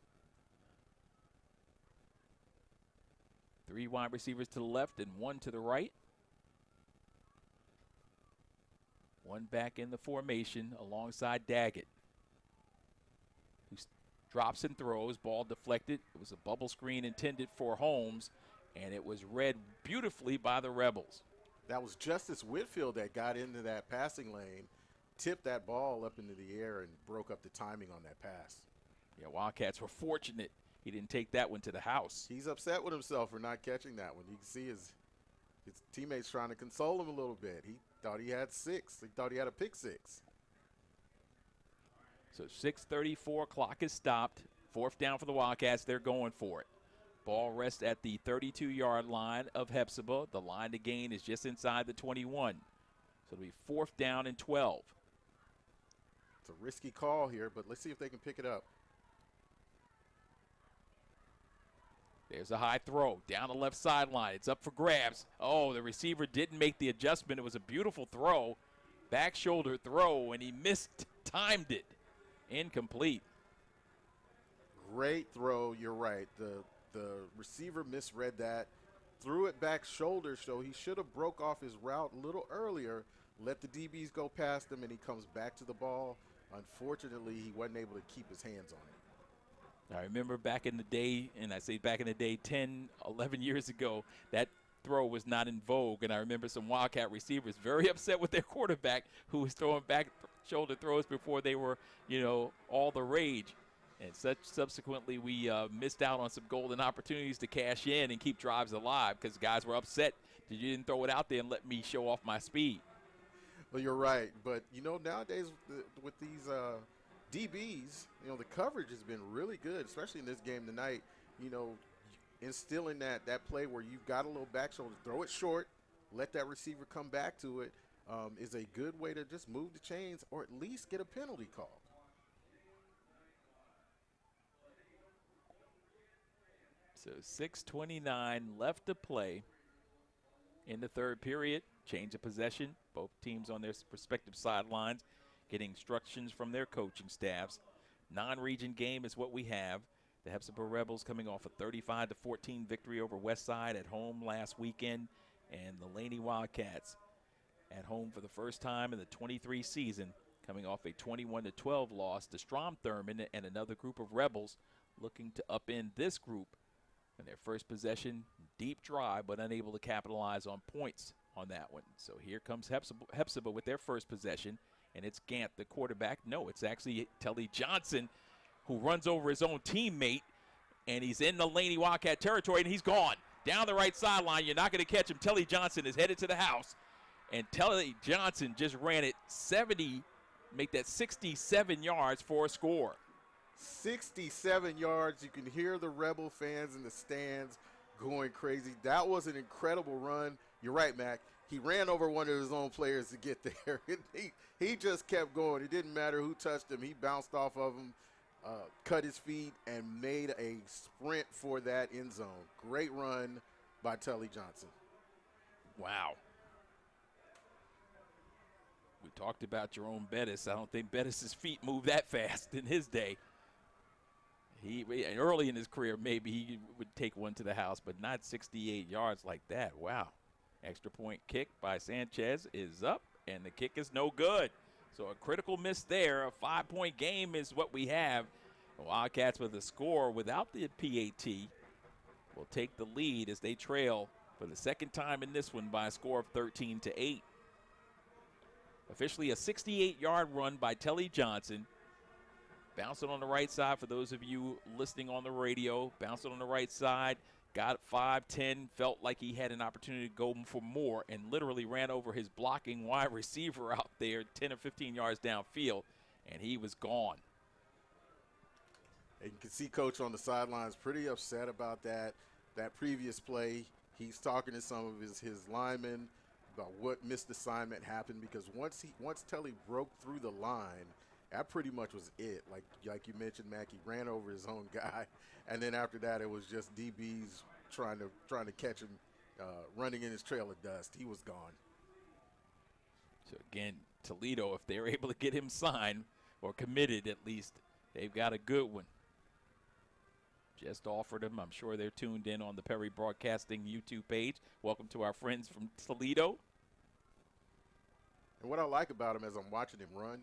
3 wide receivers to the left and 1 to the right. 1 back in the formation alongside Daggett, who drops and throws. Ball deflected. It was a bubble screen intended for Holmes, and it was read beautifully by the Rebels. That was Justice Whitfield that got into that passing lane, tipped that ball up into the air, and broke up the timing on that pass. Yeah, Wildcats were fortunate he didn't take that one to the house. He's upset with himself for not catching that one. You can see his teammates trying to console him a little bit. He thought he had 6. He thought he had a pick 6. So 6:34, clock is stopped. 4th down for the Wildcats. They're going for it. Ball rests at the 32-yard line of Hephzibah. The line to gain is just inside the 21. So it'll be 4th down and 12. It's a risky call here, but let's see if they can pick it up. There's a high throw down the left sideline. It's up for grabs. Oh, the receiver didn't make the adjustment. It was a beautiful throw. Back shoulder throw, and he timed it. Incomplete. Great throw. You're right. The receiver misread that. Threw it back shoulder, so he should have broke off his route a little earlier. Let the DBs go past him, and he comes back to the ball. Unfortunately, he wasn't able to keep his hands on it. I remember back in the day, and I say back in the day 10, 11 years ago, that throw was not in vogue. And I remember some Wildcat receivers very upset with their quarterback who was throwing back shoulder throws before they were, all the rage. And subsequently, we missed out on some golden opportunities to cash in and keep drives alive because guys were upset that you didn't throw it out there and let me show off my speed. Well, you're right. But, nowadays with these DBs, the coverage has been really good, especially in this game tonight. Instilling that play where you've got a little back shoulder, throw it short, let that receiver come back to it, is a good way to just move the chains or at least get a penalty call. So 6:29 left to play in the third period. Change of possession. Both teams on their respective sidelines getting instructions from their coaching staffs. Non-region game is what we have. The Hephzibah Rebels coming off a 35-14 victory over Westside at home last weekend, and the Laney WildCats at home for the first time in the 23 season, coming off a 21-12 loss to Strom Thurmond and another group of Rebels looking to upend this group in their first possession. Deep drive, but unable to capitalize on points on that one. So here comes Hephzibah with their first possession. And it's Gant, the quarterback. No, it's actually Telly Johnson, who runs over his own teammate, and he's in the Laney Wildcat territory, and he's gone. Down the right sideline, you're not going to catch him. Telly Johnson is headed to the house, and Telly Johnson just ran it 67 yards for a score. 67 yards. You can hear the Rebel fans in the stands going crazy. That was an incredible run. You're right, Mac. He ran over one of his own players to get there. He just kept going. It didn't matter who touched him. He bounced off of him, cut his feet, and made a sprint for that end zone. Great run by Telly Johnson. Wow. We talked about Jerome Bettis. I don't think Bettis' feet moved that fast in his day. Early in his career, maybe he would take one to the house, but not 68 yards like that. Wow. Extra point kick by Sanchez is up, and the kick is no good. So a critical miss there. A 5-point game is what we have. Wildcats with a score without the PAT. will take the lead as they trail for the second time in this one by a score of 13-8. Officially a 68-yard run by Telly Johnson. Bounced it on the right side for those of you listening on the radio. Bounced it on the right side. Got 5-10, felt like he had an opportunity to go for more, and literally ran over his blocking wide receiver out there 10 or 15 yards downfield, and he was gone. And you can see Coach on the sidelines pretty upset about that previous play. He's talking to some of his linemen about what missed assignment happened, because once Telly broke through the line, that pretty much was it. Like you mentioned, Mac, he ran over his own guy, and then after that, it was just DBs trying to catch him, running in his trail of dust. He was gone. So again, Toledo, if they're able to get him signed or committed at least, they've got a good one. Just offered him. I'm sure they're tuned in on the Perry Broadcasting YouTube page. Welcome to our friends from Toledo. And what I like about him as I'm watching him run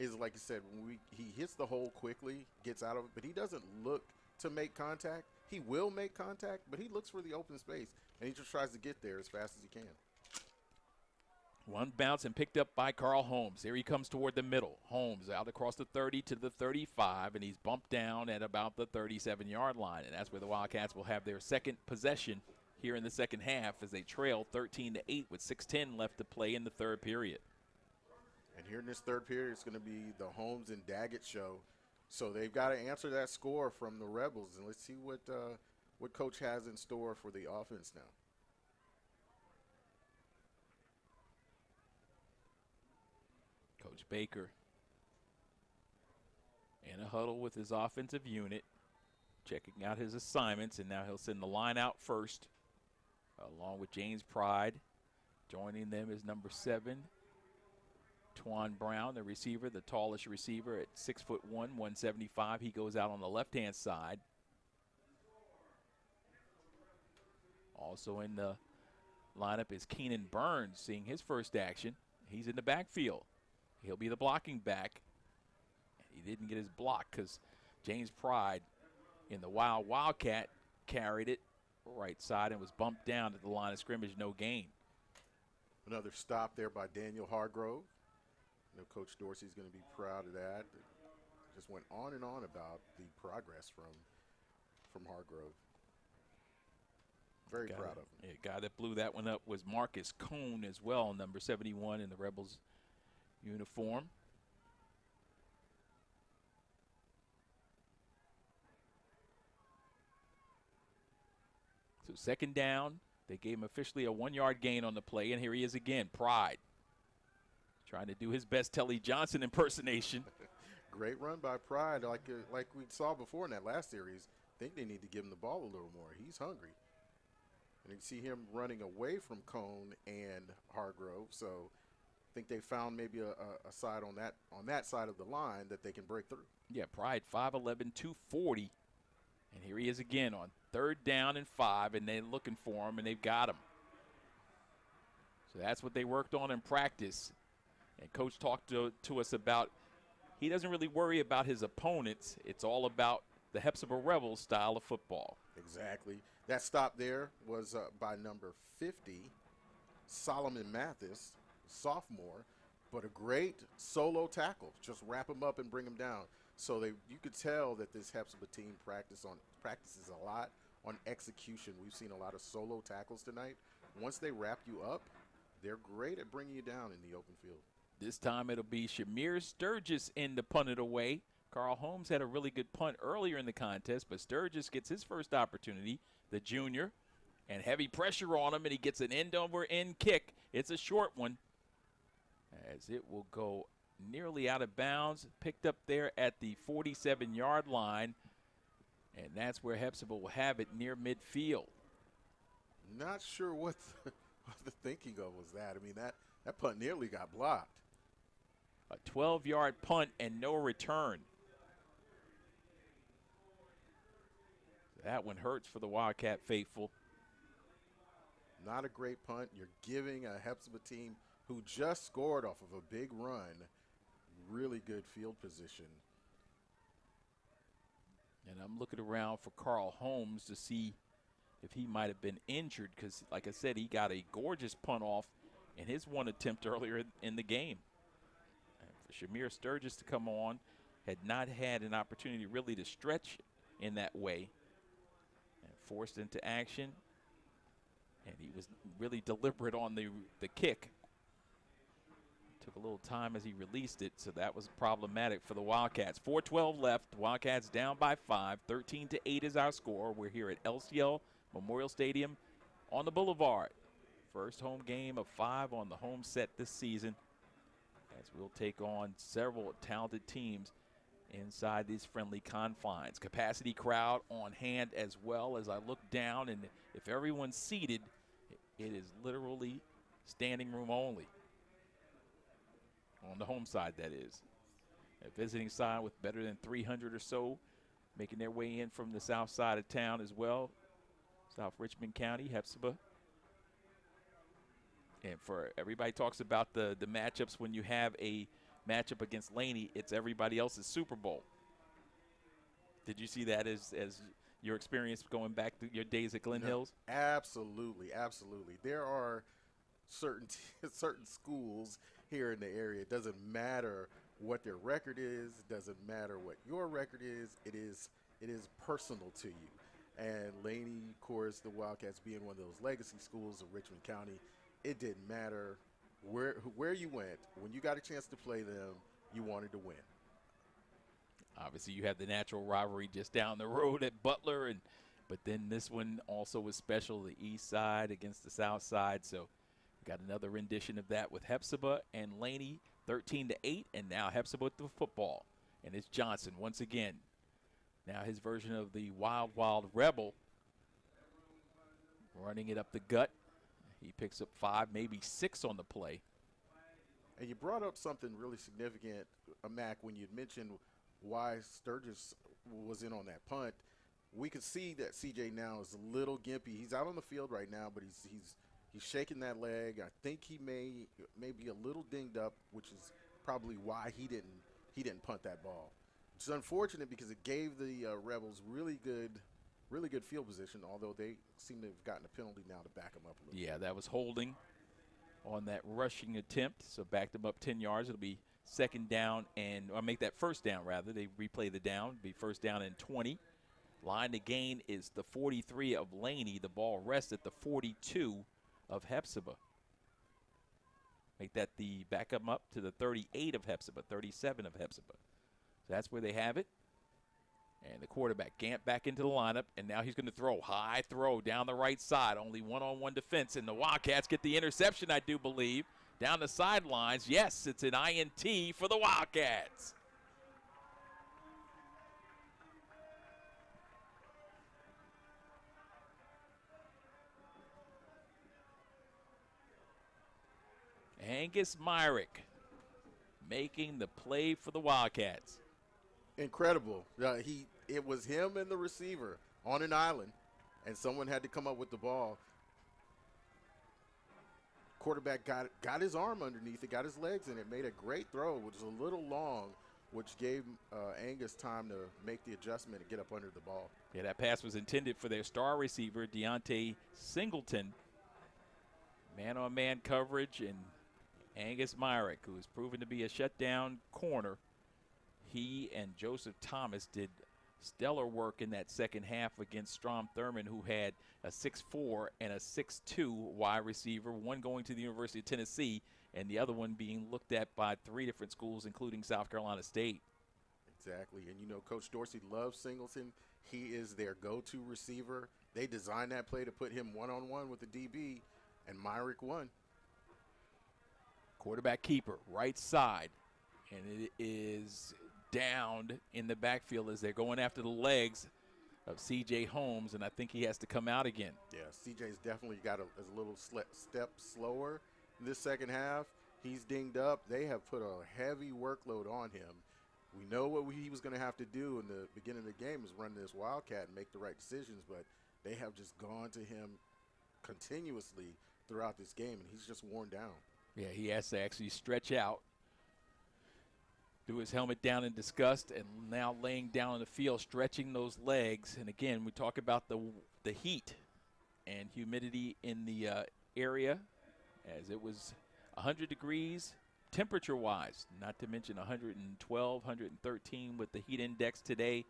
is, like you said, when he hits the hole quickly, gets out of it, but he doesn't look to make contact. He will make contact, but he looks for the open space, and he just tries to get there as fast as he can. One bounce and picked up by Carl Holmes. Here he comes toward the middle. Holmes out across the 30 to the 35, and he's bumped down at about the 37-yard line, and that's where the Wildcats will have their second possession here in the second half as they trail 13-8 with 6:10 left to play in the third period. And here in this third period, it's going to be the Holmes and Daggett show. So they've got to answer that score from the Rebels, and let's see what Coach has in store for the offense now. Coach Baker in a huddle with his offensive unit, checking out his assignments, and now he'll send the line out first, along with James Pride. Joining them is number 7, Twan Brown, the receiver, the tallest receiver at 6'1", 175. He goes out on the left-hand side. Also in the lineup is Keenan Burns, seeing his first action. He's in the backfield. He'll be the blocking back. He didn't get his block because James Pride in the Wildcat carried it right side and was bumped down to the line of scrimmage, no gain. Another stop there by Daniel Hargrove. I know Coach Dorsey's going to be proud of that. Just went on and on about the progress from Hargrove. Very proud of him. Yeah, guy that blew that one up was Marcus Cone as well, number 71 in the Rebels uniform. So second down, they gave him officially a 1-yard gain on the play, and here he is again, Pride. Trying to do his best Telly Johnson impersonation. Great run by Pride, like we saw before in that last series. I think they need to give him the ball a little more. He's hungry. And you can see him running away from Cone and Hargrove, so I think they found maybe a side on that side of the line that they can break through. Yeah, Pride 5'11", 240. And here he is again on 3rd down and 5, and they're looking for him, and they've got him. So that's what they worked on in practice. And Coach talked to us about he doesn't really worry about his opponents. It's all about the Hephzibah Rebels style of football. Exactly. That stop there was by number 50, Solomon Mathis, sophomore, but a great solo tackle. Just wrap him up and bring him down. So you could tell that this Hephzibah team practices a lot on execution. We've seen a lot of solo tackles tonight. Once they wrap you up, they're great at bringing you down in the open field. This time it'll be Shamir Sturgis in to punt it away. Carl Holmes had a really good punt earlier in the contest, but Sturgis gets his first opportunity, the junior, and heavy pressure on him, and he gets an end-over-end kick. It's a short one, as it will go nearly out of bounds, picked up there at the 47-yard line, and that's where Hephzibah will have it near midfield. Not sure what the thinking of was that. I mean, that punt nearly got blocked. A 12-yard punt and no return. That one hurts for the Wildcat faithful. Not a great punt. You're giving a Hephzibah team who just scored off of a big run really good field position. And I'm looking around for Carl Holmes to see if he might have been injured because, like I said, he got a gorgeous punt off in his one attempt earlier in the game. And for Shamir Sturgis to come on, had not had an opportunity really to stretch in that way and forced into action. And he was really deliberate on the kick. Took a little time as he released it, so that was problematic for the Wildcats. 4:12 left. Wildcats down by 5. 13-8 is our score. We're here at LCL Memorial Stadium on the Boulevard. First home game of 5 on the home set this season, as we'll take on several talented teams inside these friendly confines. Capacity crowd on hand as well. As I look down, and if everyone's seated, it is literally standing room only. On the home side, that is. A visiting side with better than 300 or so making their way in from the south side of town as well. South Richmond County, Hephzibah. And for everybody talks about the matchups when you have a matchup against Laney, it's everybody else's Super Bowl. Did you see that as your experience going back to your days at Glen Hills? Absolutely, absolutely. There are certain schools here in the area. It doesn't matter what their record is. It doesn't matter what your record is. It is personal to you. And Laney, of course, the Wildcats being one of those legacy schools of Richmond County, it didn't matter where you went. When you got a chance to play them, you wanted to win. Obviously, you have the natural rivalry just down the road at Butler, but then this one also was special, the east side against the south side. So we got another rendition of that with Hephzibah and Laney, 13-8, and now Hephzibah with the football. And it's Johnson once again. Now his version of the Wild Rebel, running it up the gut. He picks up 5, maybe 6 on the play. And you brought up something really significant, Mac, when you mentioned why Sturgis was in on that punt. We could see that CJ now is a little gimpy. He's out on the field right now, but he's shaking that leg. I think he may be a little dinged up, which is probably why he didn't punt that ball. It's unfortunate because it gave the Rebels really good field position, although they seem to have gotten a penalty now to back them up a little. Yeah, that was holding on that rushing attempt, so backed them up 10 yards. It'll be second down, or make that first down, rather. They replay the down. It'll be first down and 20. Line to gain is the 43 of Laney. The ball rests at the 42 of Hephzibah. Make that the back them up to the 38 of Hephzibah, 37 of Hephzibah. So that's where they have it. And the quarterback, Gant, back into the lineup, and now he's going to throw. High throw down the right side. Only one-on-one defense, and the Wildcats get the interception, I do believe. Down the sidelines. Yes, it's an INT for the Wildcats. Angus Myrick making the play for the Wildcats. Incredible. It was him and the receiver on an island, and someone had to come up with the ball. Quarterback got his arm underneath it, got his legs in it, made a great throw, which was a little long, which gave Angus time to make the adjustment and get up under the ball. Yeah, that pass was intended for their star receiver, Deontay Singleton. Man-on-man coverage, and Angus Myrick, who has proven to be a shutdown corner. He and Joseph Thomas did stellar work in that second half against Strom Thurmond, who had a 6'4" and a 6'2" wide receiver, one going to the University of Tennessee and the other one being looked at by 3 different schools, including South Carolina State. Exactly. And, you know, Coach Dorsey loves Singleton. He is their go-to receiver. They designed that play to put him one-on-one with the DB, and Myrick won. Quarterback keeper, right side, and it is downed in the backfield as they're going after the legs of C.J. Holmes, and I think he has to come out again. Yeah, C.J.'s definitely got a little step slower in this second half. He's dinged up. They have put a heavy workload on him. We know what he was going to have to do in the beginning of the game is run this Wildcat and make the right decisions, but they have just gone to him continuously throughout this game, and he's just worn down. Yeah, he has to actually stretch out, threw his helmet down in disgust, and now laying down on the field, stretching those legs. And again, we talk about the heat and humidity in the area, as it was 100 degrees temperature-wise, not to mention 112, 113 with the heat index today.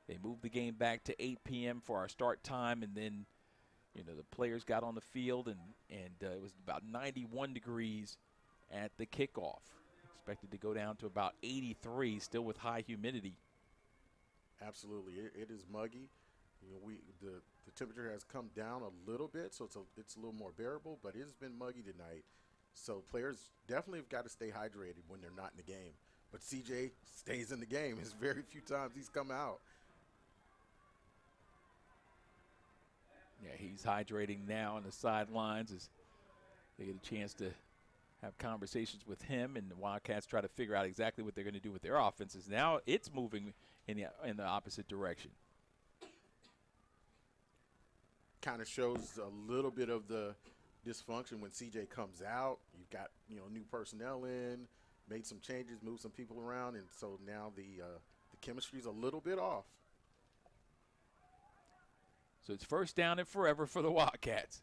They moved the game back to 8 p.m. for our start time, and then, you know, the players got on the field, and it was about 91 degrees at the kickoff. Expected to go down to about 83, still with high humidity. Absolutely, it is muggy. You know, the temperature has come down a little bit, so it's a little more bearable, but it has been muggy tonight. So players definitely have got to stay hydrated when they're not in the game. But CJ stays in the game. It's very few times he's come out. Yeah, he's hydrating now on the sidelines as they get a chance to have conversations with him, and the Wildcats try to figure out exactly what they're going to do with their offenses. Now it's moving in the opposite direction. Kind of shows a little bit of the dysfunction when CJ comes out. You've got, you know, new personnel in, made some changes, moved some people around, and so now the chemistry's a little bit off. So it's first down and forever for the Wildcats.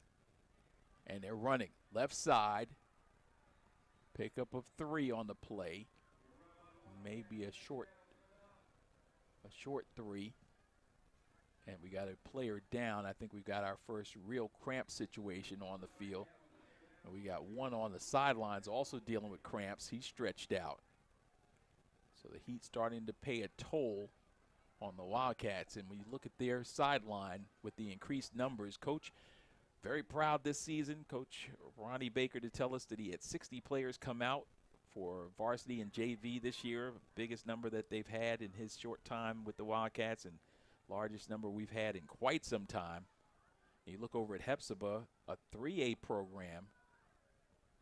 And they're running left side. Pickup of 3 on the play. Maybe a short 3. And we got a player down. I think we've got our first real cramp situation on the field. And we got one on the sidelines also dealing with cramps. He's stretched out. So the heat's starting to pay a toll on the Wildcats. And when you look at their sideline with the increased numbers, Coach very proud this season, Coach Ronnie Baker, to tell us that he had 60 players come out for varsity and JV this year, biggest number that they've had in his short time with the Wildcats and largest number we've had in quite some time. And you look over at Hephzibah, a 3A program,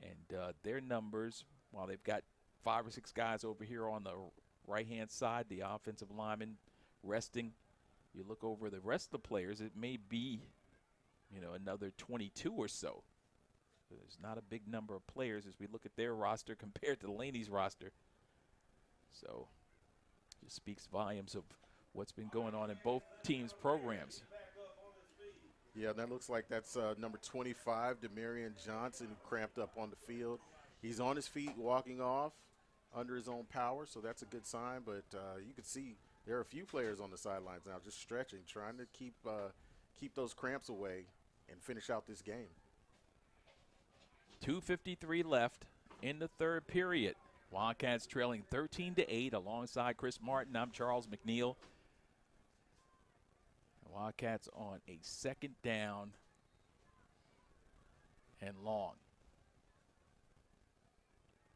and their numbers, while they've got 5 or 6 guys over here on the right-hand side, the offensive linemen resting, you look over the rest of the players, it may be, you know, another 22 or so. There's not a big number of players as we look at their roster compared to Laney's roster. So just speaks volumes of what's been going on in both teams' programs. Yeah, that looks like that's number 25, Demarion Johnson, who cramped up on the field. He's on his feet walking off under his own power, so that's a good sign. But you can see there are a few players on the sidelines now just stretching, trying to keep those cramps away and finish out this game. 2:53 left in the third period. Wildcats trailing 13-8 alongside Chris Martin. I'm Charles McNeil. Wildcats on a second down and long.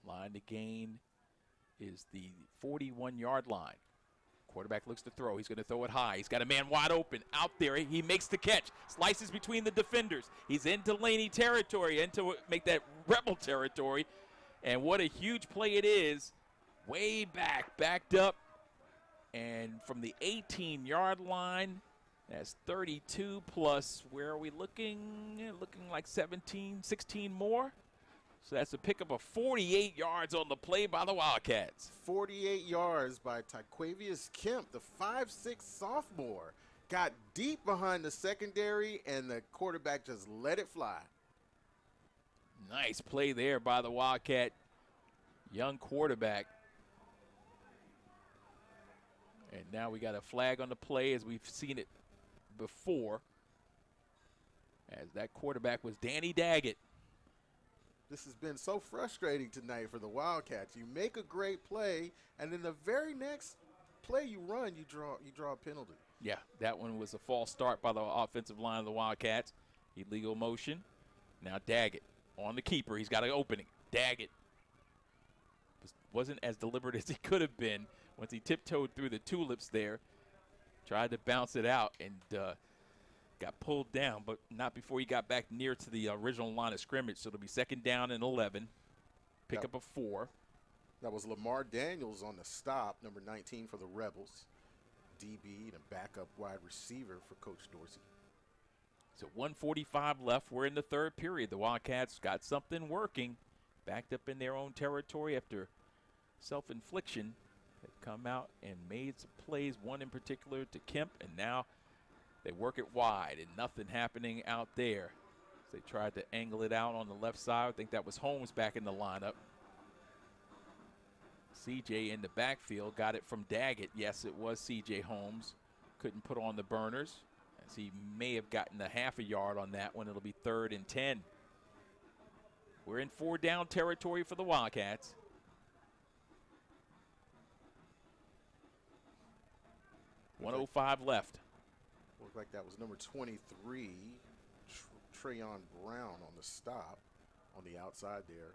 Line to gain is the 41-yard line. Quarterback looks to throw. He's going to throw it high. He's got a man wide open out there. He makes the catch. Slices between the defenders. He's into Laney territory, into make that Rebel territory. And what a huge play it is. Way back, backed up. And from the 18-yard line, that's 32 plus, where are we looking? Looking like 17, 16 more. So that's a pickup of 48 yards on the play by the Wildcats. 48 yards by Tyquavius Kemp, the 5'6" sophomore. Got deep behind the secondary, and the quarterback just let it fly. Nice play there by the Wildcat young quarterback. And now we got a flag on the play, as we've seen it before, as that quarterback was Danny Daggett. This has been so frustrating tonight for the Wildcats. You make a great play, and then the very next play you run, you draw a penalty. Yeah, that one was a false start by the offensive line of the Wildcats. Illegal motion. Now Daggett on the keeper. He's got an opening. Daggett wasn't as deliberate as he could have been once he tiptoed through the tulips there. Tried to bounce it out and got pulled down, but not before he got back near to the original line of scrimmage. So it'll be second down and 11. Pick up a 4. That was Lamar Daniels on the stop, number 19 for the Rebels. DB and a backup wide receiver for Coach Dorsey. So 1:45 left. We're in the third period. The Wildcats got something working. Backed up in their own territory after self-infliction. Have come out and made some plays, one in particular to Kemp, and now They work it wide, and nothing happening out there. They tried to angle it out on the left side. I think that was Holmes back in the lineup. CJ in the backfield got it from Daggett. Yes, it was CJ Holmes. Couldn't put on the burners, as he may have gotten a half a yard on that one. It'll be 3rd and 10. We're in 4-down territory for the Wildcats. .105 left. Looked like that was number 23, Trayon Brown on the stop on the outside there.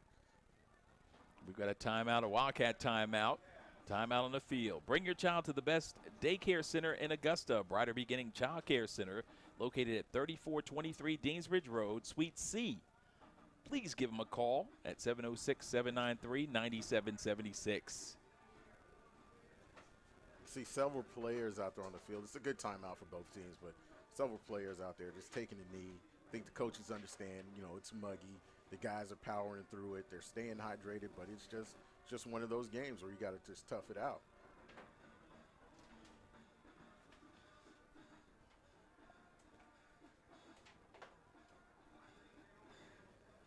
We've got a timeout, a Wildcat timeout. Timeout on the field. Bring your child to the best daycare center in Augusta. Brighter Beginning Child Care Center, located at 3423 Deansbridge Road, Suite C. Please give them a call at 706-793-9776. See several players out there on the field. It's a good timeout for both teams, but several players out there just taking a knee. I think the coaches understand, you know, it's muggy. The guys are powering through it. They're staying hydrated, but it's just one of those games where you got to just tough it out.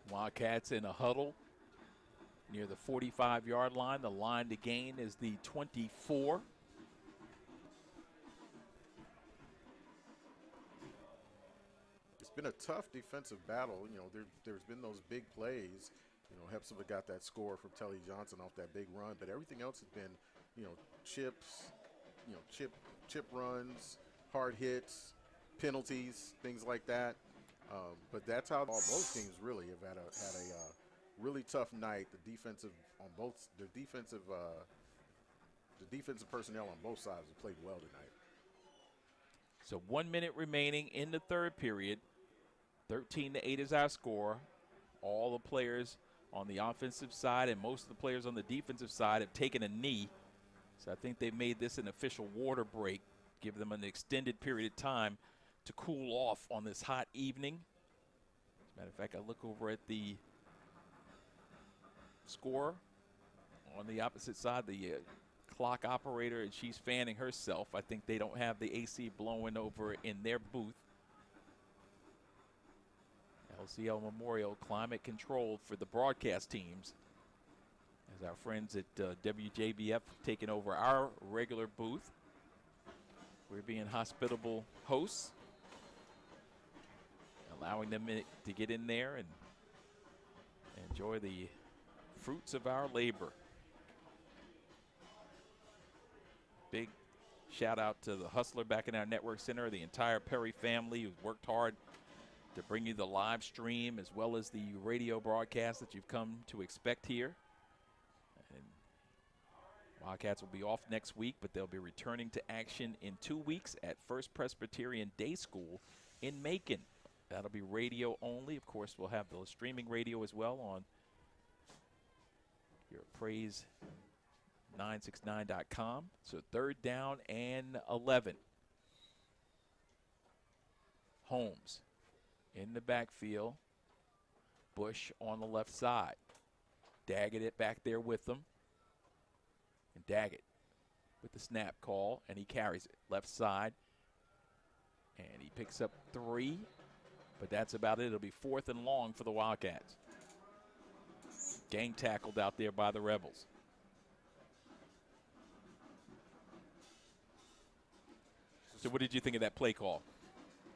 Wildcats in a huddle near the 45-yard line. The line to gain is the 24. It's been a tough defensive battle. You know, there's been those big plays. You know, Hephzibah got that score from Telly Johnson off that big run, but everything else has been, you know, chips, you know, chip runs, hard hits, penalties, things like that. But that's how both teams really have had a really tough night. The defensive personnel on both sides have played well tonight. So 1 minute remaining in the third period. 13-8 is our score. All the players on the offensive side and most of the players on the defensive side have taken a knee. So I think they've made this an official water break, give them an extended period of time to cool off on this hot evening. As a matter of fact, I look over at the score on the opposite side, the clock operator, and she's fanning herself. I think they don't have the AC blowing over in their booth. LCL Memorial climate controlled for the broadcast teams, as our friends at WJBF have taken over our regular booth. We're being hospitable hosts, allowing them to get in there and enjoy the fruits of our labor. Big shout out to the hustler back in our network center, the entire Perry family who's worked hard to bring you the live stream as well as the radio broadcast that you've come to expect here. And Wildcats will be off next week, but they'll be returning to action in 2 weeks at First Presbyterian Day School in Macon. That'll be radio only. Of course, we'll have the streaming radio as well on your praise969.com. So 3rd down and 11. Holmes in the backfield. Bush on the left side. Daggett it back there with them. And Daggett with the snap call, and he carries it left side. And he picks up 3, but that's about it. It'll be 4th and long for the Wildcats. Gang tackled out there by the Rebels. So what did you think of that play call?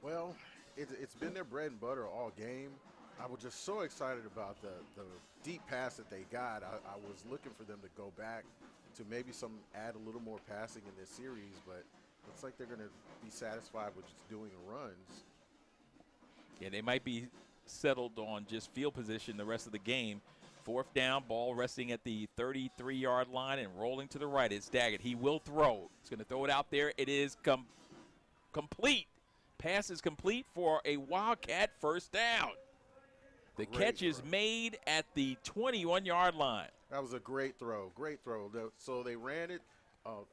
Well, it's been their bread and butter all game. I was just so excited about the deep pass that they got. I was looking for them to go back to maybe add a little more passing in this series, but looks like they're going to be satisfied with just doing runs. Yeah, they might be settled on just field position the rest of the game. 4th down, ball resting at the 33-yard line and rolling to the right. It's Daggett. He will throw. He's going to throw it out there. It is complete. Pass is complete for a Wildcat first down. The catch is made at the 21-yard line. That was a great throw. Great throw. So they ran it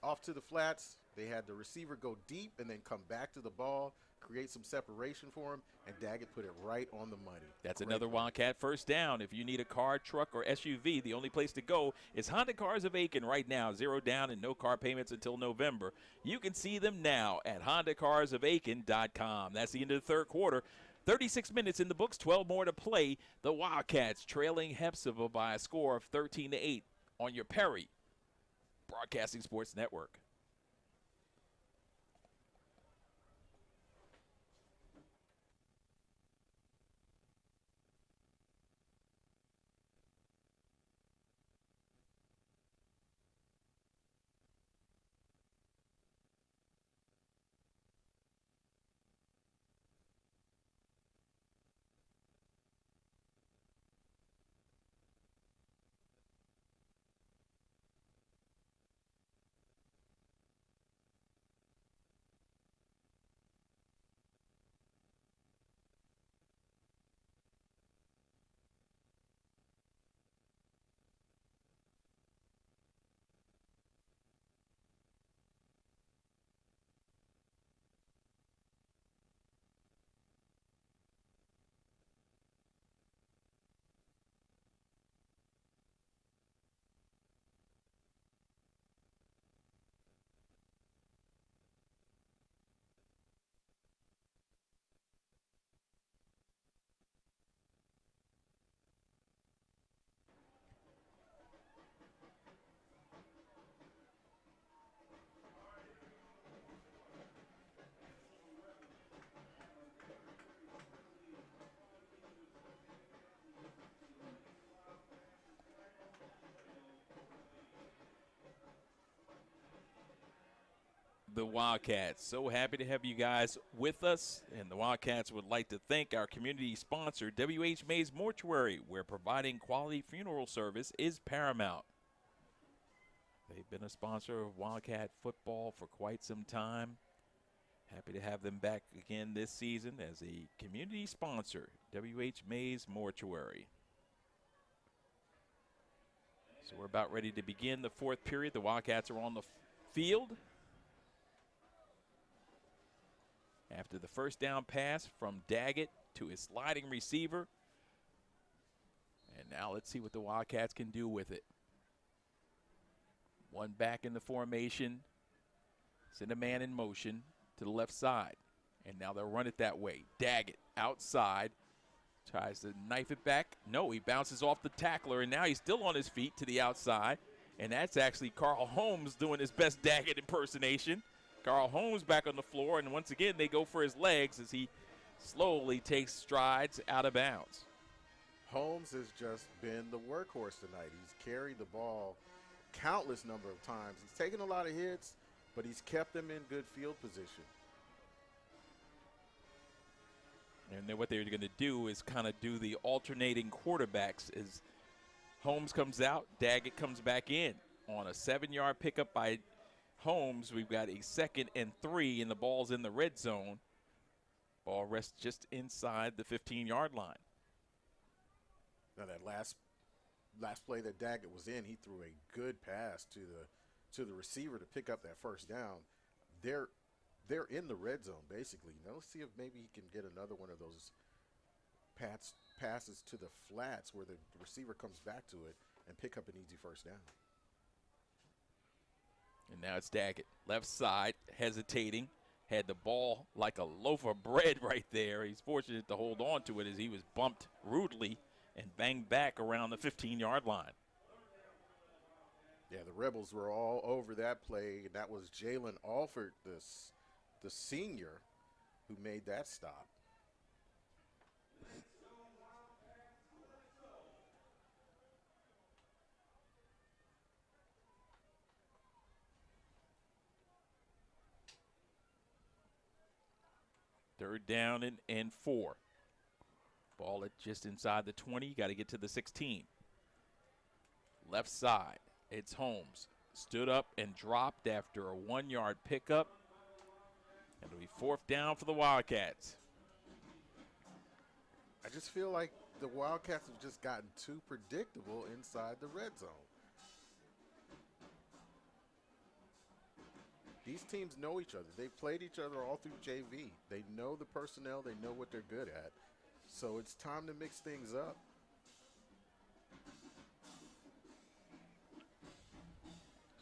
off to the flats. They had the receiver go deep and then come back to the ball. create some separation for him, and Daggett put it right on the money. That's Great another play. Wildcat first down. If you need a car, truck, or SUV, the only place to go is Honda Cars of Aiken right now. 0 down and no car payments until November. You can see them now at HondaCarsOfAiken.com. That's the end of the third quarter. 36 minutes in the books, 12 more to play. The Wildcats trailing Hephzibah by a score of 13-8 on your Perry Broadcasting Sports Network. The Wildcats. So happy to have you guys with us, and the Wildcats would like to thank our community sponsor, W.H. Mays Mortuary, where providing quality funeral service is paramount. They've been a sponsor of Wildcat football for quite some time. Happy to have them back again this season as a community sponsor, W.H. Mays Mortuary. So we're about ready to begin the fourth period. The Wildcats are on the field. After the first down pass from Daggett to his sliding receiver. And now let's see what the Wildcats can do with it. One back in the formation. Send a man in motion to the left side. And now they'll run it that way. Daggett outside. Tries to knife it back. No, he bounces off the tackler, and now he's still on his feet to the outside. And that's actually Carl Holmes doing his best Daggett impersonation. Carl Holmes back on the floor, and once again they go for his legs as he slowly takes strides out of bounds. Holmes has just been the workhorse tonight. He's carried the ball countless number of times. He's taken a lot of hits, but he's kept them in good field position. And then what they're going to do is kind of do the alternating quarterbacks as Holmes comes out, Daggett comes back in. On a 7-yard pickup by Holmes, we've got a 2nd and 3, and the ball's in the red zone. Ball rests just inside the 15-yard line. Now that last play that Daggett was in, he threw a good pass to the receiver to pick up that first down. They're in the red zone basically. Now let's see if maybe he can get another one of those passes to the flats where the receiver comes back to it and pick up an easy first down. And now it's Daggett, left side, hesitating. Had the ball like a loaf of bread right there. He's fortunate to hold on to it as he was bumped rudely and banged back around the 15-yard line. Yeah, the Rebels were all over that play, and that was Jalen Alford, the senior, who made that stop. Third down and 4. Ball at just inside the 20. Got to get to the 16. Left side. It's Holmes. Stood up and dropped after a 1-yard pickup. It'll be 4th down for the Wildcats. I just feel like the Wildcats have just gotten too predictable inside the red zone. These teams know each other. They've played each other all through JV. They know the personnel. They know what they're good at. So it's time to mix things up.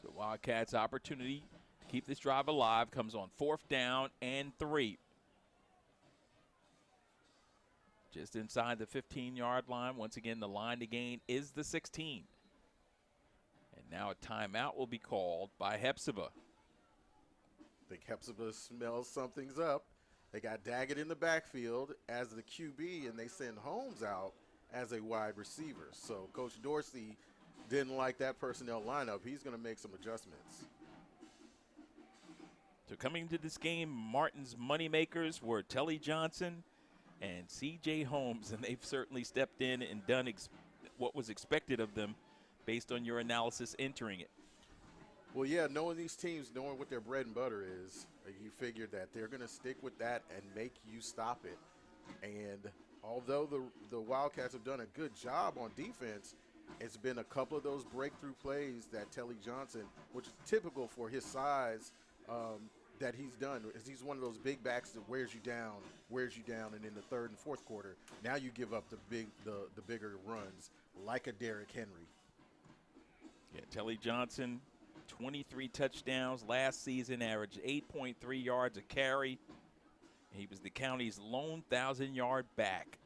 So Wildcats' opportunity to keep this drive alive comes on 4th down and 3. Just inside the 15-yard line. Once again, the line to gain is the 16. And now a timeout will be called by Hephzibah. I think Hephzibah smells something's up. They got Daggett in the backfield as the QB, and they send Holmes out as a wide receiver. So Coach Dorsey didn't like that personnel lineup. He's going to make some adjustments. So coming to this game, Martin's moneymakers were Telly Johnson and C.J. Holmes, and they've certainly stepped in and done what was expected of them based on your analysis entering it. Well, yeah, knowing these teams, knowing what their bread and butter is, you figure that they're going to stick with that and make you stop it. And although the Wildcats have done a good job on defense, it's been a couple of those breakthrough plays that Telly Johnson, which is typical for his size, that he's done. He's one of those big backs that wears you down, and in the 3rd and 4th quarter, now you give up the bigger runs, like a Derrick Henry. Yeah, Telly Johnson, 23 touchdowns last season, averaged 8.3 yards a carry. He was the county's lone 1,000-yard back.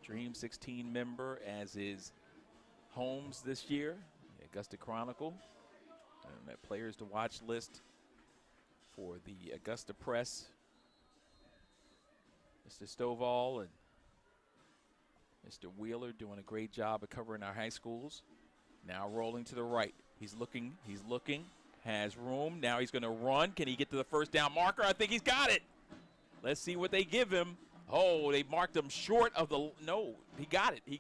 Dream 16 member, as is Holmes this year, the Augusta Chronicle. And that players to watch list for the Augusta Press. Mr. Stovall and Mr. Wheeler doing a great job of covering our high schools. Now rolling to the right. He's looking, has room. Now he's going to run. Can he get to the 1st down marker? I think he's got it. Let's see what they give him. Oh, they marked him short of the, no, he got it. He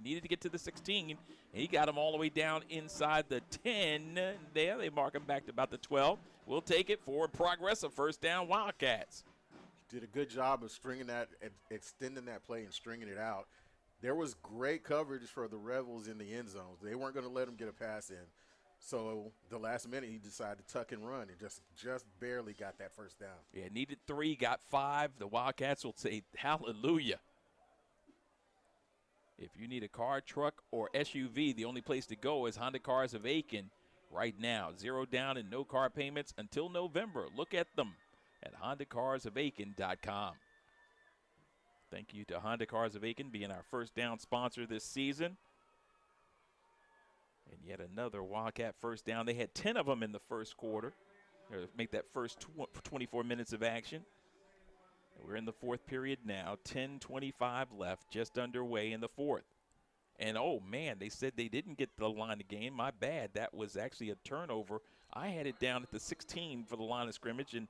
needed to get to the 16. He got him all the way down inside the 10. There, they mark him back to about the 12. We'll take it. Forward progress, a 1st down Wildcats. Did a good job of stringing that, extending that play and stringing it out. There was great coverage for the Rebels in the end zones. They weren't going to let him get a pass in. So the last minute, he decided to tuck and run and just barely got that 1st down. Yeah, needed 3, got 5. The Wildcats will say hallelujah. If you need a car, truck, or SUV, the only place to go is Honda Cars of Aiken right now. 0 down and no car payments until November. Look at them at HondaCarsOfAiken.com. Thank you to Honda Cars of Aiken being our 1st down sponsor this season. And yet another Wildcat 1st down. They had 10 of them in the 1st quarter. Make that first 24 minutes of action. We're in the 4th period now. 10:25 left, just underway in the 4th. And, oh, man, they said they didn't get the line of game. My bad. That was actually a turnover. I had it down at the 16 for the line of scrimmage. And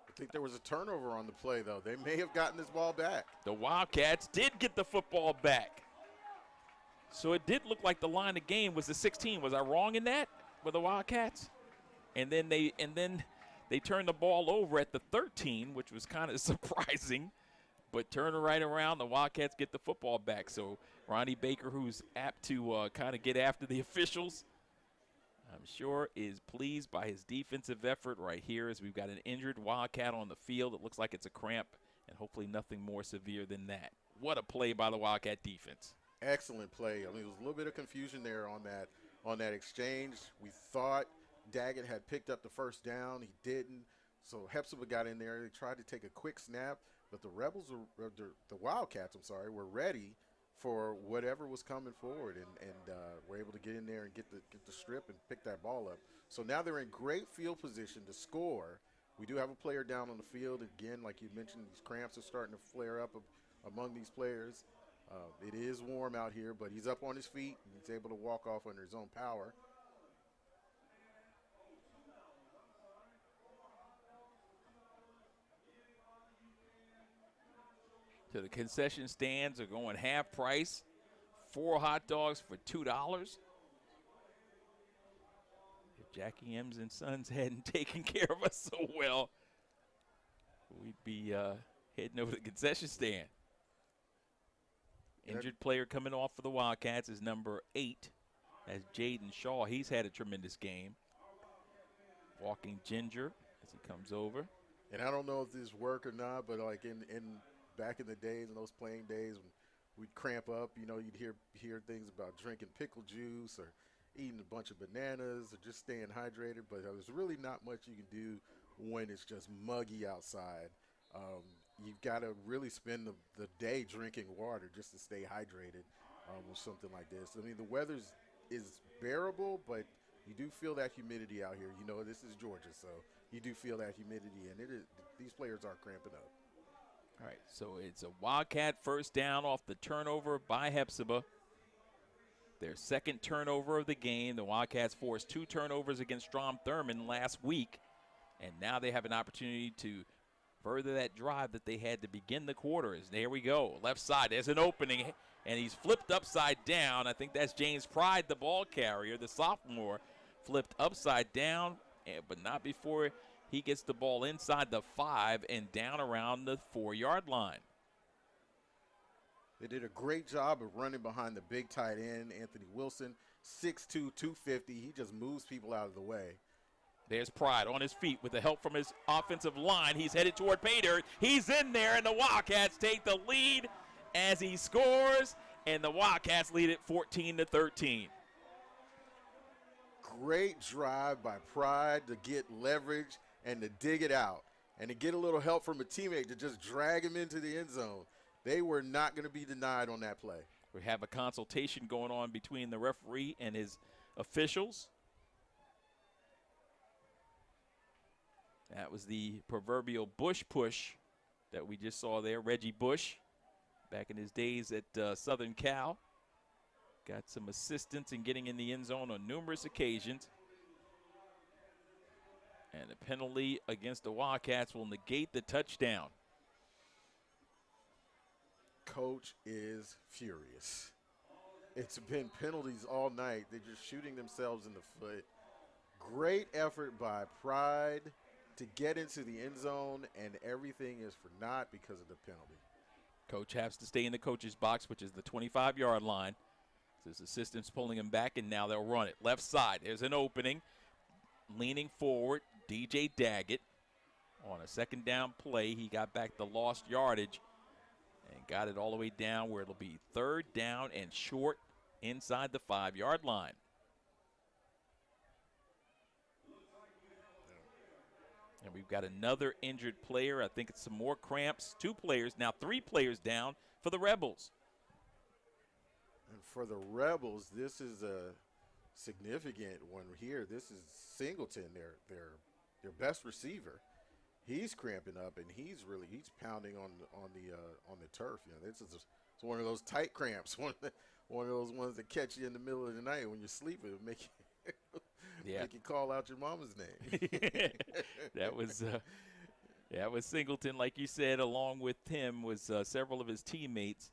I think there was a turnover on the play, though. They may have gotten this ball back. the Wildcats did get the football back. So it did look like the line of game was the 16. Was I wrong in that with the Wildcats? And then they turned the ball over at the 13, which was kind of surprising. But turn it right around, the Wildcats get the football back. So Ronnie Baker, who's apt to kind of get after the officials, I'm sure is pleased by his defensive effort right here as we've got an injured Wildcat on the field. It looks like it's a cramp, and hopefully nothing more severe than that. What a play by the Wildcat defense. Excellent play. I mean, there was a little bit of confusion there on that exchange. We thought Daggett had picked up the 1st down. He didn't. So Hephzibah got in there. They tried to take a quick snap, but the Wildcats, were ready for whatever was coming forward, and were able to get in there and get the strip and pick that ball up. So now they're in great field position to score. We do have a player down on the field. Again, like you mentioned, these cramps are starting to flare up among these players. It is warm out here, but he's up on his feet, and he's able to walk off under his own power. So the concession stands are going half price. 4 hot dogs for $2. If Jackie M's and Sons hadn't taken care of us so well, we'd be heading over to the concession stand. Injured player coming off for the Wildcats is number 8, as Jaden Shaw. He's had a tremendous game. Walking Ginger as he comes over. And I don't know if this work or not, but like in back in the days, in those playing days when we'd cramp up, you know, you'd hear things about drinking pickle juice or eating a bunch of bananas or just staying hydrated. But there's really not much you can do when it's just muggy outside. You've got to really spend the day drinking water just to stay hydrated with something like this. I mean, the weather is bearable, but you do feel that humidity out here. You know, this is Georgia, so you do feel that humidity, and these players are cramping up. All right, so it's a Wildcat first down off the turnover by Hephzibah. Their second turnover of the game. The Wildcats forced 2 turnovers against Strom Thurmond last week, and now they have an opportunity to further that drive that they had to begin the quarter. There we go, left side. There's an opening, and he's flipped upside down. I think that's James Pride, the ball carrier, the sophomore, flipped upside down, but not before he gets the ball inside the 5 and down around the 4-yard line. They did a great job of running behind the big tight end, Anthony Wilson, 6'2", 250. He just moves people out of the way. There's Pride on his feet with the help from his offensive line. He's headed toward pay dirt. He's in there, and the Wildcats take the lead as he scores, and the Wildcats lead it 14-13. Great drive by Pride to get leverage and to dig it out and to get a little help from a teammate to just drag him into the end zone. They were not going to be denied on that play. We have a consultation going on between the referee and his officials. That was the proverbial Bush push that we just saw there. Reggie Bush, back in his days at Southern Cal. Got some assistance in getting in the end zone on numerous occasions. And a penalty against the Wildcats will negate the touchdown. Coach is furious. It's been penalties all night. They're just shooting themselves in the foot. Great effort by Pride to get into the end zone, and everything is for naught because of the penalty. Coach has to stay in the coach's box, which is the 25-yard line. His assistant's pulling him back, and now they'll run it. Left side, there's an opening. Leaning forward, DJ Daggett. On a second down play, he got back the lost yardage and got it all the way down where it'll be 3rd down and short inside the 5-yard line. And we've got another injured player. I think it's some more cramps. 2 players, now 3 players down for the Rebels. And for the Rebels, this is a significant one here. This is Singleton, their best receiver. He's cramping up, and he's pounding on the turf. You know, it's one of those tight cramps, one of those ones that catch you in the middle of the night when you're sleeping, make you call out your mama's name. That was Singleton, like you said. Along with him was several of his teammates.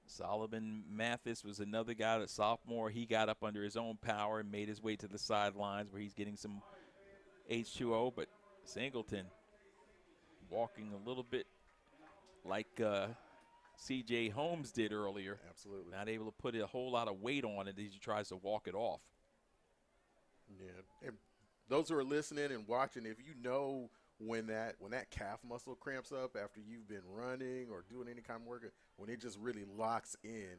Solomon Mathis was another guy, a sophomore. He got up under his own power and made his way to the sidelines where he's getting some H2O. But Singleton walking a little bit like C.J. Holmes did earlier. Absolutely. Not able to put a whole lot of weight on it as he tries to walk it off. Yeah. And those who are listening and watching, if you know when that calf muscle cramps up after you've been running or doing any kind of work, when it just really locks in,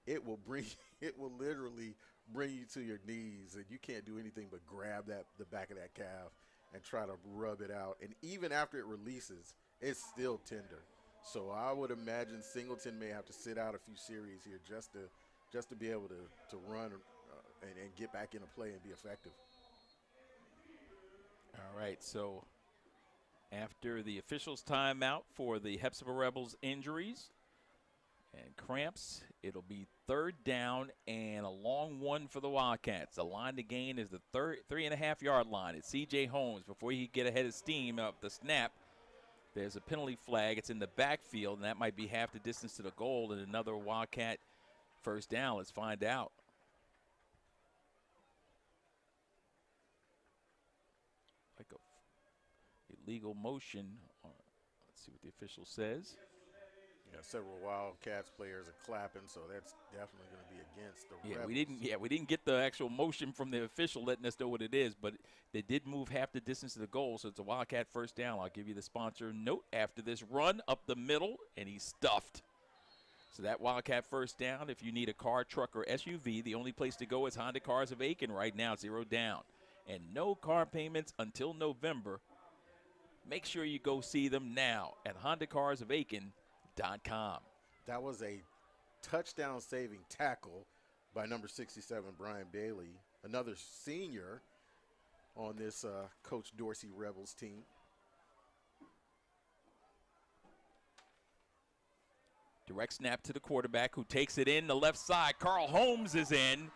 it will literally bring you to your knees, and you can't do anything but grab the back of that calf and try to rub it out. And even after it releases, it's still tender. So I would imagine Singleton may have to sit out a few series here just to be able to run and get back into play and be effective. All right, so after the officials' timeout for the Hephzibah Rebels injuries and cramps, it'll be 3rd down and a long one for the Wildcats. The line to gain is the 3.5-yard line. It's C.J. Holmes. Before he get ahead of steam up the snap, there's a penalty flag. It's in the backfield, and that might be half the distance to the goal, and another Wildcat first down. Let's find out. Like a illegal motion. Let's see what the official says. Yeah, several Wildcats players are clapping, so that's definitely going to be against the Yeah, Rebels. we didn't get the actual motion from the official letting us know what it is, but they did move half the distance to the goal, so it's a Wildcat first down. I'll give you the sponsor note after this run up the middle, and he's stuffed. So that Wildcat first down. If you need a car, truck, or SUV, the only place to go is Honda Cars of Aiken right now, 0 down. And no car payments until November. Make sure you go see them now at HondaCarsOfAiken.com. That was a touchdown-saving tackle by number 67, Brian Bailey, another senior on this Coach Dorsey Rebels team. Direct snap to the quarterback who takes it in the left side. Carl Holmes is in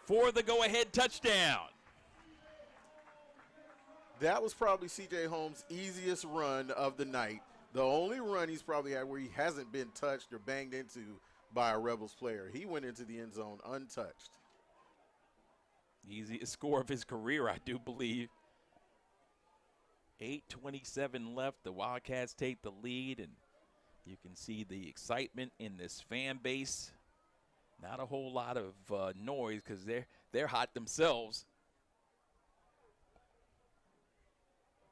for the go-ahead touchdown. That was probably C.J. Holmes' easiest run of the night. The only run he's probably had where he hasn't been touched or banged into by a Rebels player. He went into the end zone untouched. Easiest score of his career, I do believe. 8:27 left. The Wildcats take the lead, and you can see the excitement in this fan base. Not a whole lot of noise because they're hot themselves.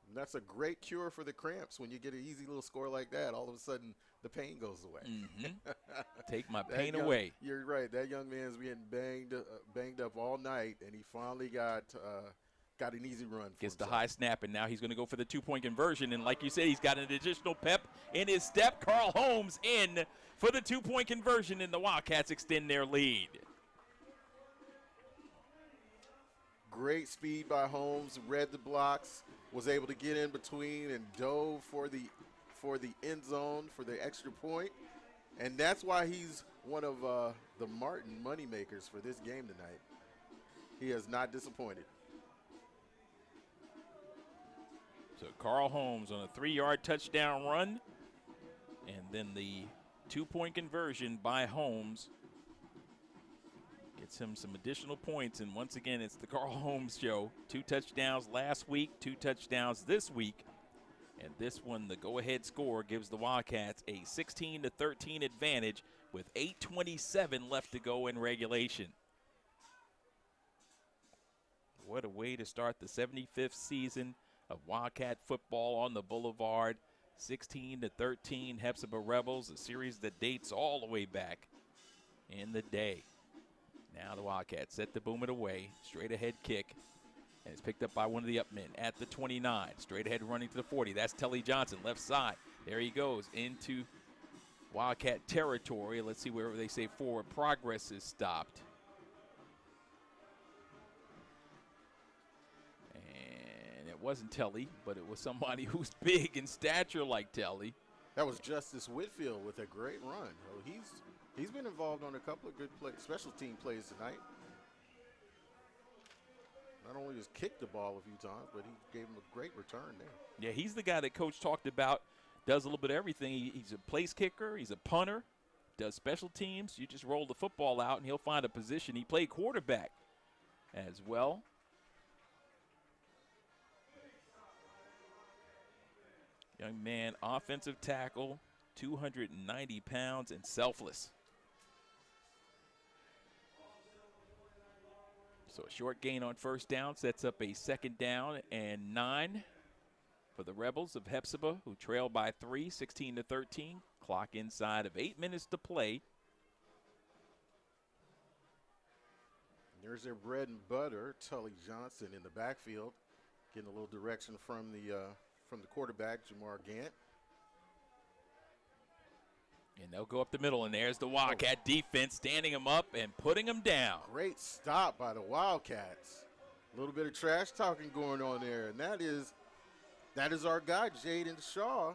And that's a great cure for the cramps. When you get an easy little score like that, all of a sudden the pain goes away. Take my pain away. You're right. That young man's been banged up all night, and he finally got an easy run. Gets the high snap, and now he's going to go for the two-point conversion. And like you said, he's got an additional pep in his step. Carl Holmes in for the two-point conversion, and the Wildcats extend their lead. Great speed by Holmes, read the blocks, was able to get in between and dove for the end zone for the extra point. And that's why he's one of the Martin moneymakers for this game tonight. He has not disappointed. So Carl Holmes on a 3-yard touchdown run, and then the two-point conversion by Holmes gets him some additional points. And once again, it's the Carl Holmes show. 2 touchdowns last week, 2 touchdowns this week. And this one, the go-ahead score, gives the Wildcats a 16-13 advantage with 8:27 left to go in regulation. What a way to start the 75th season of Wildcat football on the Boulevard. 16-13 Hephzibah Rebels, a series that dates all the way back in the day. Now the Wildcats set the boom it away, straight ahead kick, and it's picked up by one of the upmen at the 29. Straight ahead running to the 40. That's Telly Johnson, left side. There he goes into Wildcat territory. Let's see wherever they say forward progress is stopped. And it wasn't Telly, but it was somebody who's big in stature like Telly. That was Justice Whitfield with a great run. Oh, he's been involved on a couple of good special team plays tonight. Not only just kicked the ball a few times, but he gave him a great return there. Yeah, he's the guy that Coach talked about, does a little bit of everything. He's a place kicker, he's a punter, does special teams. You just roll the football out, and he'll find a position. He played quarterback as well. Young man, offensive tackle, 290 pounds, and selfless. So a short gain on first down sets up a 2nd down and 9 for the Rebels of Hephzibah, who trail by 3, 16-13. Clock inside of 8 minutes to play. There's their bread and butter, Tully Johnson in the backfield, getting a little direction from the quarterback, Jamar Gant. And they'll go up the middle, and there's the Wildcat defense standing him up and putting him down. Great stop by the Wildcats. A little bit of trash talking going on there, and that is our guy, Jaden Shaw,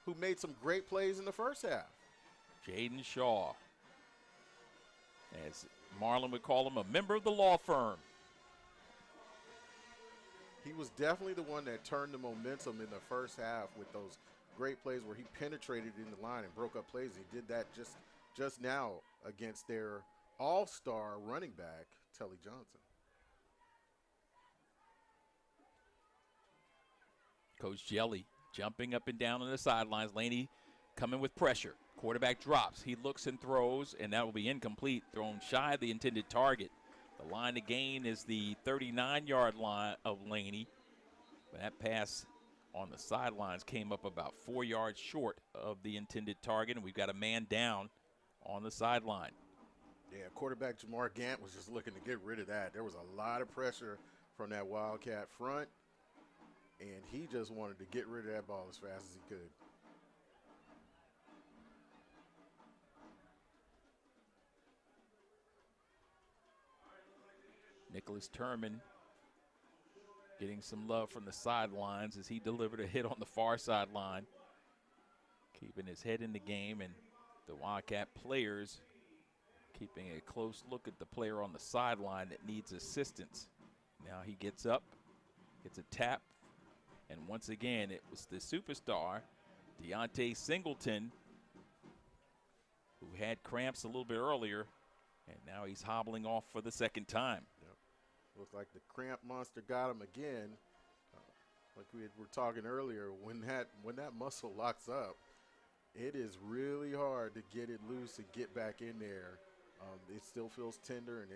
who made some great plays in the first half. Jaden Shaw, as Marlon would call him, a member of the law firm. He was definitely the one that turned the momentum in the first half with those great plays where he penetrated in the line and broke up plays. He did that just now against their all-star running back, Telly Johnson. Coach Jelly jumping up and down on the sidelines. Laney coming with pressure. Quarterback drops. He looks and throws, and that will be incomplete, thrown shy of the intended target. The line to gain is the 39-yard line of Laney. But that pass on the sidelines came up about 4 yards short of the intended target, and we've got a man down on the sideline. Yeah, quarterback Jamar Gant was just looking to get rid of that. There was a lot of pressure from that Wildcat front, and he just wanted to get rid of that ball as fast as he could. Nicholas Turman getting some love from the sidelines as he delivered a hit on the far sideline, keeping his head in the game, and the Wildcat players keeping a close look at the player on the sideline that needs assistance. Now he gets up, gets a tap, and once again it was the superstar, Deontay Singleton, who had cramps a little bit earlier, and now he's hobbling off for the second time. Looks like the cramp monster got him again. Like we were talking earlier, when that muscle locks up, it is really hard to get it loose and get back in there. It still feels tender, and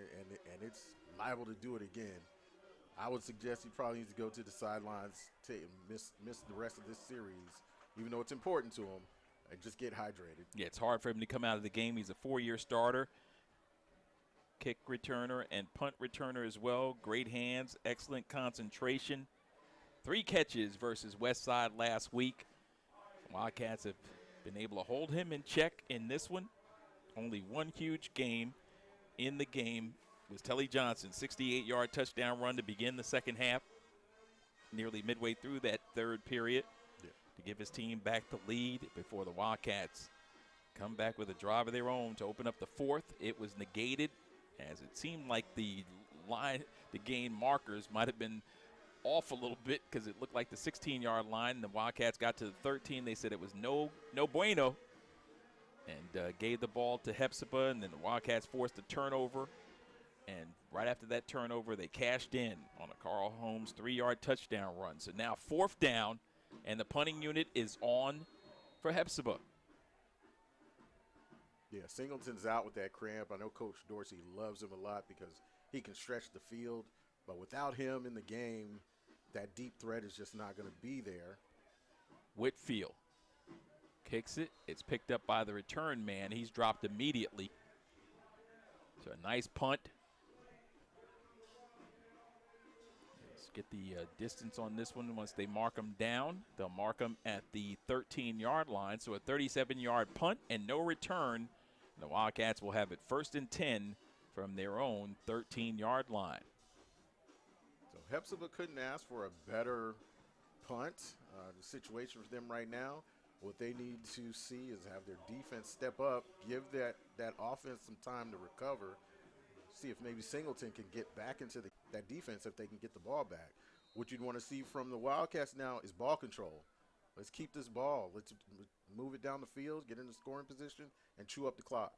it's liable to do it again. I would suggest he probably needs to go to the sidelines, miss the rest of this series, even though it's important to him, and just get hydrated. Yeah, it's hard for him to come out of the game. He's a 4-year starter. Kick returner and punt returner as well. Great hands, excellent concentration. 3 catches versus Westside last week. Wildcats have been able to hold him in check in this one. Only one huge game in the game was Telly Johnson, 68-yard touchdown run to begin the second half, nearly midway through that third period, to give his team back the lead before the Wildcats come back with a drive of their own to open up the fourth. It was negated, as it seemed like the line to gain markers might have been off a little bit because it looked like the 16-yard line. The Wildcats got to the 13. They said it was no bueno, and gave the ball to Hephzibah, and then the Wildcats forced a turnover. And right after that turnover, they cashed in on a Carl Holmes 3-yard touchdown run. So now 4th down, and the punting unit is on for Hephzibah. Yeah, Singleton's out with that cramp. I know Coach Dorsey loves him a lot because he can stretch the field. But without him in the game, that deep threat is just not going to be there. Whitfield kicks it. It's picked up by the return man. He's dropped immediately. So a nice punt. Let's get the distance on this one. Once they mark him down, they'll mark him at the 13-yard line. So a 37-yard punt and no return. The Wildcats will have it 1st and 10 from their own 13-yard line. So Hephzibah couldn't ask for a better punt. The situation for them right now, what they need to see is have their defense step up, give that offense some time to recover, see if maybe Singleton can get back into that defense if they can get the ball back. What you'd want to see from the Wildcats now is ball control. Let's keep this ball. Let's move it down the field, get in the scoring position, and chew up the clock.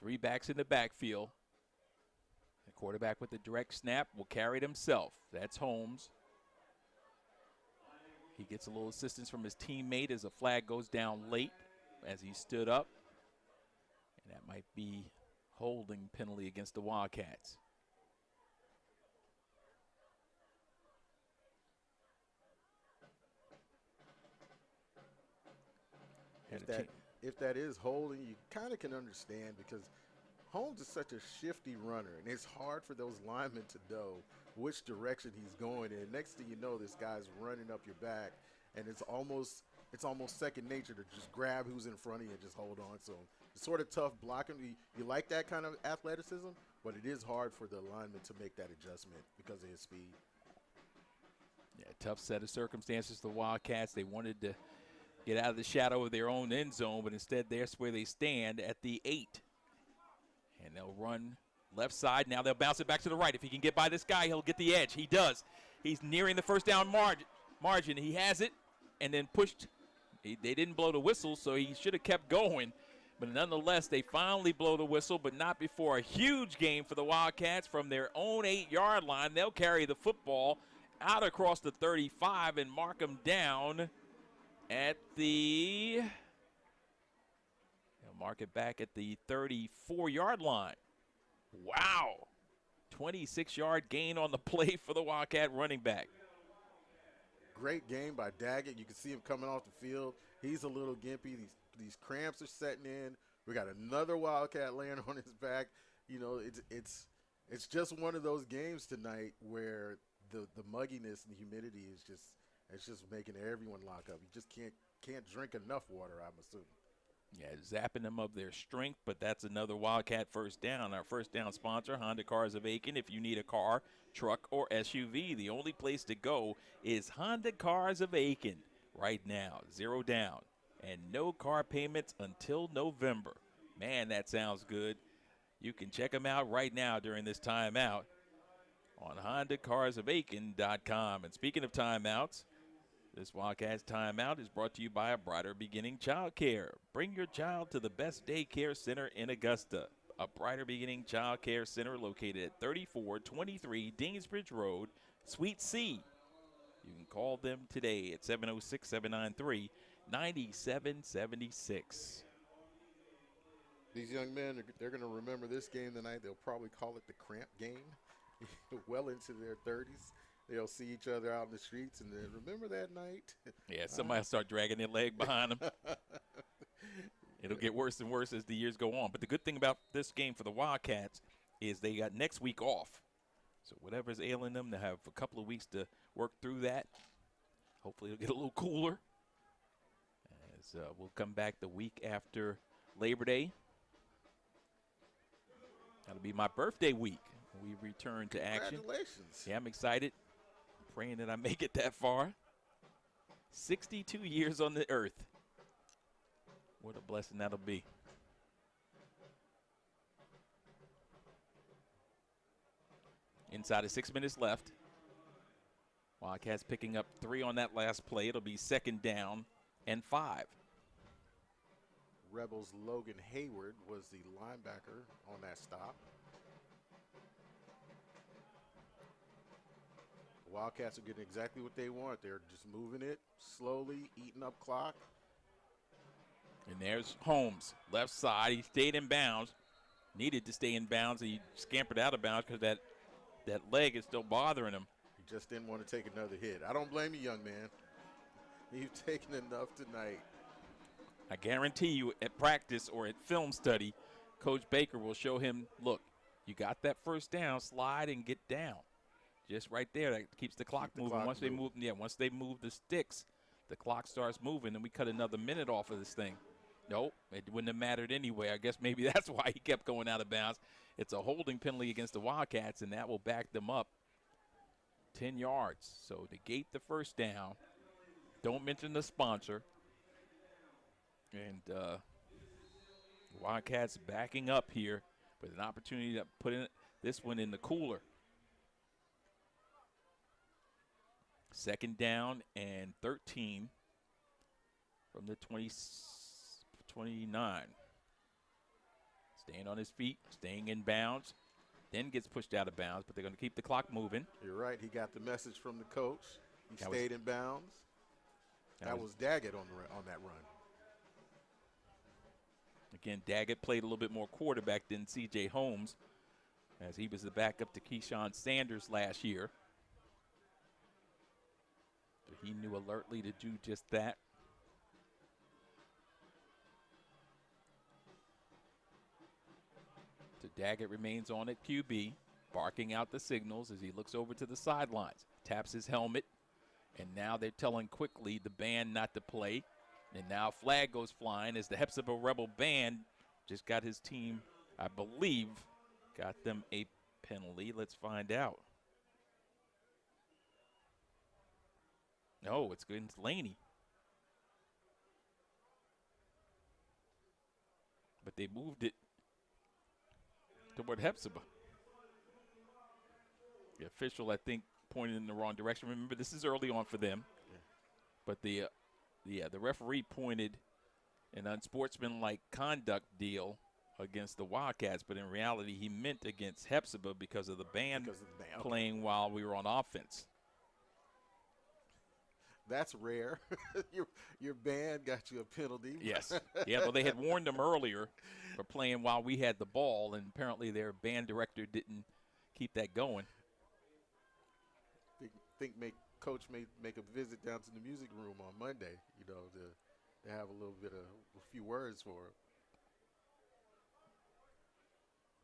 3 backs in the backfield. The quarterback with the direct snap will carry it himself. That's Holmes. He gets a little assistance from his teammate as a flag goes down late as he stood up. And that might be holding penalty against the Wildcats. If that is holding, you kind of can understand because Holmes is such a shifty runner, and it's hard for those linemen to know which direction he's going in. Next thing you know, this guy's running up your back, and it's almost second nature to just grab who's in front of you and just hold on to him. It's sort of tough blocking. You like that kind of athleticism, but it is hard for the lineman to make that adjustment because of his speed. Yeah, tough set of circumstances for the Wildcats. They wanted to get out of the shadow of their own end zone, but instead that's where they stand at the 8. And they'll run left side. Now they'll bounce it back to the right. If he can get by this guy, he'll get the edge. He does. He's nearing the first down margin. He has it and then pushed. They didn't blow the whistle, so he should have kept going. But nonetheless, they finally blow the whistle, but not before a huge gain for the Wildcats from their own 8-yard line. They'll carry the football out across the 35 and mark him down at the, they'll mark it back at the 34-yard line. Wow. 26-yard gain on the play for the Wildcat running back. Great game by Daggett. You can see him coming off the field. He's a little gimpy. These cramps are setting in. We got another Wildcat laying on his back. You know, it's just one of those games tonight where the mugginess and the humidity is just making everyone lock up. You just can't drink enough water, I'm assuming. Yeah, zapping them of their strength, but that's another Wildcat first down. Our first down sponsor, Honda Cars of Aiken. If you need a car, truck, or SUV, the only place to go is Honda Cars of Aiken right now. 0 down and no car payments until November. Man, that sounds good. You can check them out right now during this timeout on HondaCarsOfAiken.com. And speaking of timeouts, this Wildcats timeout is brought to you by A Brighter Beginning Child Care. Bring your child to the best daycare center in Augusta. A Brighter Beginning Child Care Center located at 3423 Deansbridge Road, Suite C. You can call them today at 706-793-9776. These young men, they're going to remember this game tonight. They'll probably call it the cramp game. Well into their 30s. They'll see each other out in the streets and then remember that night. Yeah, somebody will start dragging their leg behind them. It'll get worse and worse as the years go on. But the good thing about this game for the Wildcats is they got next week off. So whatever's ailing them, they have a couple of weeks to work through that. Hopefully it'll get a little cooler. As we'll come back the week after Labor Day. That'll be my birthday week. We return to action. Congratulations. Yeah, I'm excited. Praying that I make it that far. 62 years on the earth. What a blessing that'll be. Inside of 6 minutes left. Wildcats picking up 3 on that last play. It'll be 2nd down and 5. Rebels' Logan Hayward was the linebacker on that stop. Wildcats are getting exactly what they want. They're just moving it slowly, eating up clock. And there's Holmes, left side. He stayed in bounds. Needed to stay in bounds. He scampered out of bounds because that leg is still bothering him. He just didn't want to take another hit. I don't blame you, young man. You've taken enough tonight. I guarantee you at practice or at film study, Coach Baker will show him, look, you got that first down, slide and get down. Just right there, that keeps the clock moving. Once they move the sticks, the clock starts moving, and we cut another minute off of this thing. Nope, it wouldn't have mattered anyway. I guess maybe that's why he kept going out of bounds. It's a holding penalty against the Wildcats, and that will back them up 10 yards. So negate the first down. Don't mention the sponsor. And Wildcats backing up here with an opportunity to put this one in the cooler. 2nd down and 13 from the 29. Staying on his feet, staying in bounds, then gets pushed out of bounds, but they're going to keep the clock moving. You're right. He got the message from the coach. He stayed in bounds. That was Daggett on that run. Again, Daggett played a little bit more quarterback than C.J. Holmes, as he was the backup to Keyshawn Sanders last year. But he knew alertly to do just that. So Daggett remains on at QB, barking out the signals as he looks over to the sidelines, taps his helmet, and now they're telling quickly the band not to play. And now flag goes flying as the Hephzibah Rebel Band just got his team, I believe, got them a penalty. Let's find out. No, it's against Laney. But they moved it toward Hephzibah. The official, I think, pointed in the wrong direction. Remember, this is early on for them. Yeah. But the referee pointed an unsportsmanlike conduct deal against the Wildcats, but in reality he meant against Hephzibah because of the band playing while we were on offense. That's rare. Your band got you a penalty. Yes. Yeah, well, they had warned them earlier for playing while we had the ball, and apparently their band director didn't keep that going. Coach may make a visit down to the music room on Monday, to have a few words for him.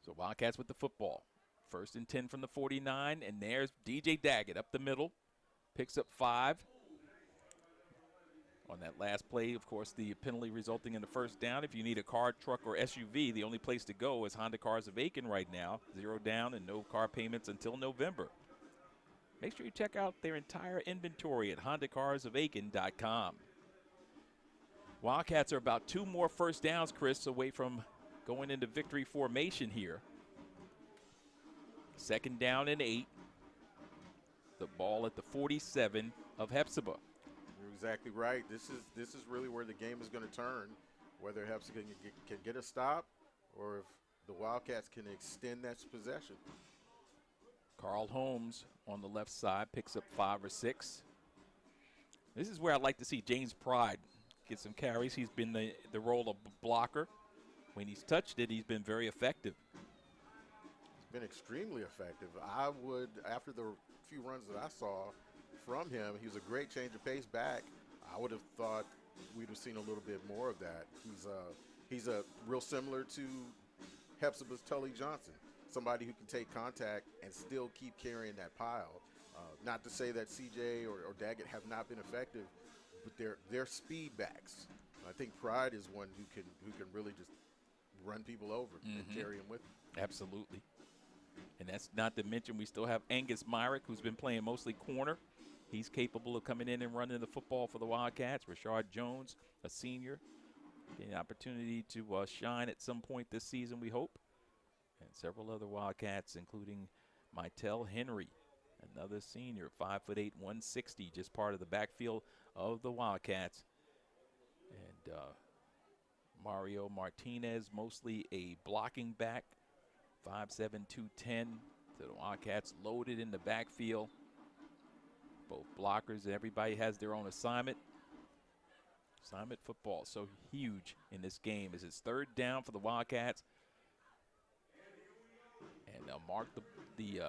So Wildcats with the football. 1st and 10 from the 49, and there's DJ Daggett up the middle. Picks up 5. On that last play, of course, the penalty resulting in the first down. If you need a car, truck, or SUV, the only place to go is Honda Cars of Aiken right now. 0 down and no car payments until November. Make sure you check out their entire inventory at HondaCarsOfAiken.com. Wildcats are about 2 more first downs, Chris, away from going into victory formation here. 2nd down and 8. The ball at the 47 of Hephzibah. You're exactly right. This is really where the game is going to turn, whether Hephzibah can get a stop or if the Wildcats can extend that possession. Carl Holmes on the left side picks up 5 or 6. This is where I'd like to see James Pride get some carries. He's been the role of blocker. When he's touched it, he's been very effective. He's been extremely effective. I would, after the few runs that I saw from him, he was a great change of pace back. I would have thought we'd have seen a little bit more of that. He's a real similar to Hephzibah's Tully Johnson. Somebody who can take contact and still keep carrying that pile. Not to say that CJ or Daggett have not been effective, but they're speed backs. I think Pride is one who can really just run people over and carry them with them. Absolutely. And that's not to mention we still have Angus Myrick, who's been playing mostly corner. He's capable of coming in and running the football for the Wildcats. Rashard Jones, a senior, getting an opportunity to shine at some point this season, we hope. And several other Wildcats, including Mytel Henry, another senior, 5'8", 160, just part of the backfield of the Wildcats. And Mario Martinez, mostly a blocking back, 5'7", 210. So the Wildcats loaded in the backfield. Both blockers, everybody has their own assignment. Assignment football, so huge in this game. As it's 3rd down for the Wildcats. And they'll mark the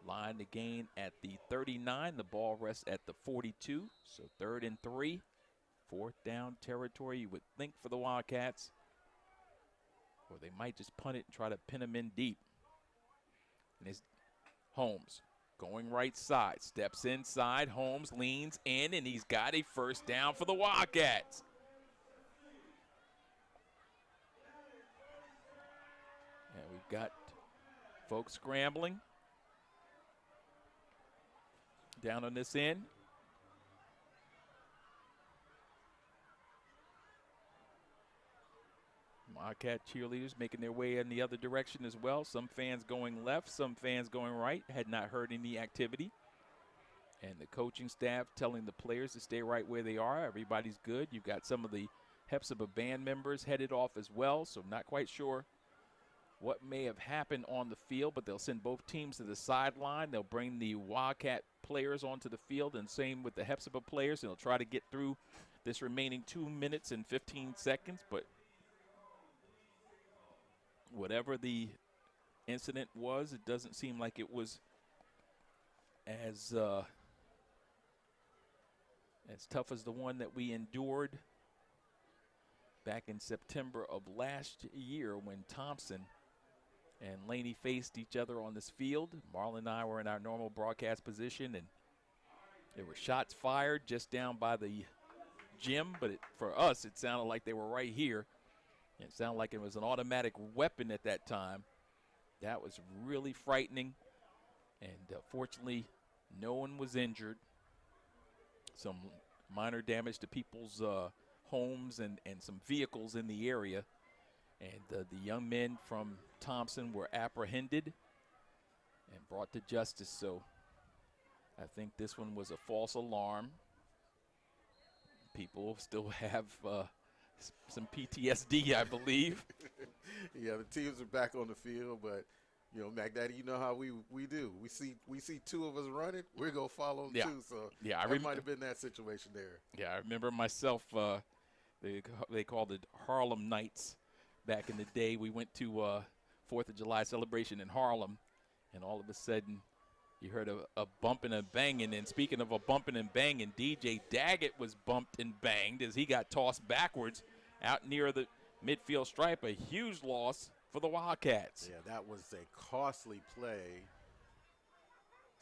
line to gain at the 39. The ball rests at the 42. So 3rd and 3. 4th down territory, you would think, for the Wildcats. Or they might just punt it and try to pin them in deep. And it's Holmes going right side. Steps inside. Holmes leans in, and he's got a first down for the Wildcats. And we've got folks scrambling down on this end. Wildcat cheerleaders making their way in the other direction as well. Some fans going left, some fans going right. Had not heard any activity. And the coaching staff telling the players to stay right where they are. Everybody's good. You've got some of the Hephzibah band members headed off as well, so not quite sure what may have happened on the field, but they'll send both teams to the sideline. They'll bring the Wildcat players onto the field, and same with the Hephzibah players, and they'll try to get through this remaining 2 minutes and 15 seconds, but whatever the incident was, it doesn't seem like it was as tough as the one that we endured back in September of last year when Thompson and Laney faced each other on this field. Marlon and I were in our normal broadcast position, and there were shots fired just down by the gym, but for us, it sounded like they were right here. It sounded like it was an automatic weapon at that time. That was really frightening, and fortunately, no one was injured. Some minor damage to people's homes and some vehicles in the area. And the young men from Thompson were apprehended and brought to justice. So I think this one was a false alarm. People still have some PTSD, I believe. Yeah, the teams are back on the field, but You know, Mac Daddy, you know how we do. We see two of us running, we're gonna follow them Yeah. too. So Yeah, that might have been that situation there. Yeah, I remember myself. They called it Harlem Nights back in the day. We went to 4th of July celebration in Harlem, and all of a sudden you heard a bumping and banging. And speaking of a bumping and banging, DJ Daggett was bumped and banged as he got tossed backwards out near the midfield stripe. A huge loss for the Wildcats. Yeah, that was a costly play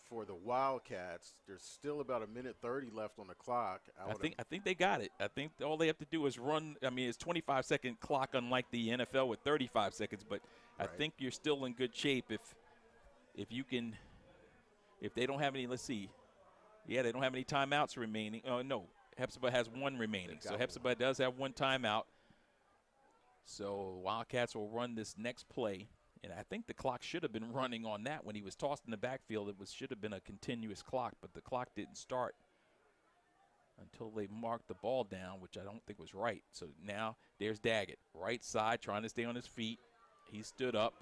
for the Wildcats. There's still about 1:30 left on the clock. I think they got it. I think all they have to do is run. I mean, it's 25-second clock, unlike the NFL with 35 seconds. But I think you're still in good shape if you can. If they don't have any, let's see. Yeah, they don't have any timeouts remaining. Oh no, Hephzibah has one remaining. So Hephzibah does have one timeout. So Wildcats will run this next play. And I think the clock should have been running on that when he was tossed in the backfield. It should have been a continuous clock, but the clock didn't start until they marked the ball down, which I don't think was right. So now there's Daggett, right side, trying to stay on his feet. He stood up.